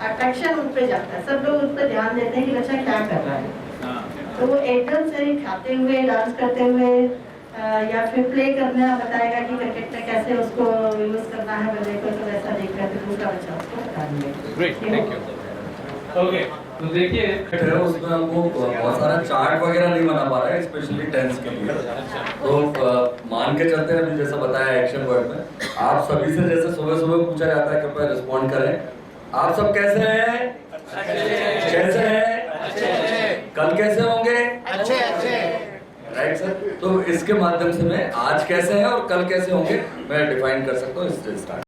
अट्रैक्शन उन पे जाता है, सब लोग उन पर ध्यान देते हैं कि बच्चा क्या कर रहा है। तो वो एकदम से खाते हुए, डांस करते हुए या फिर प्ले करना बताएगा कि क्रिकेट में कैसे उसको यूज करना है बल्ले को, तो वैसा देख कर दूसरा बच्चा उसको बता देंगे। Great, thank you. ओके, तो देखिए उसमें हमको बहुत सारा चार्ट वगैरह नहीं बना पा रहा है, स्पेशली टेंस के लिए। तो मान के चलते हैं, जैसा बताया एक्शन वर्ड में, आप सभी से जैसे सुबह सुबह पूछा जाता है, कृपया रिस्पॉन्ड करें। आप सब कैसे हैं? कैसे हैं? कल कैसे होंगे? अच्छे। राइट सर, तो इसके माध्यम से मैं आज कैसे हैं और कल कैसे होंगे मैं डिफाइन कर सकता हूँ। इससे स्टार्ट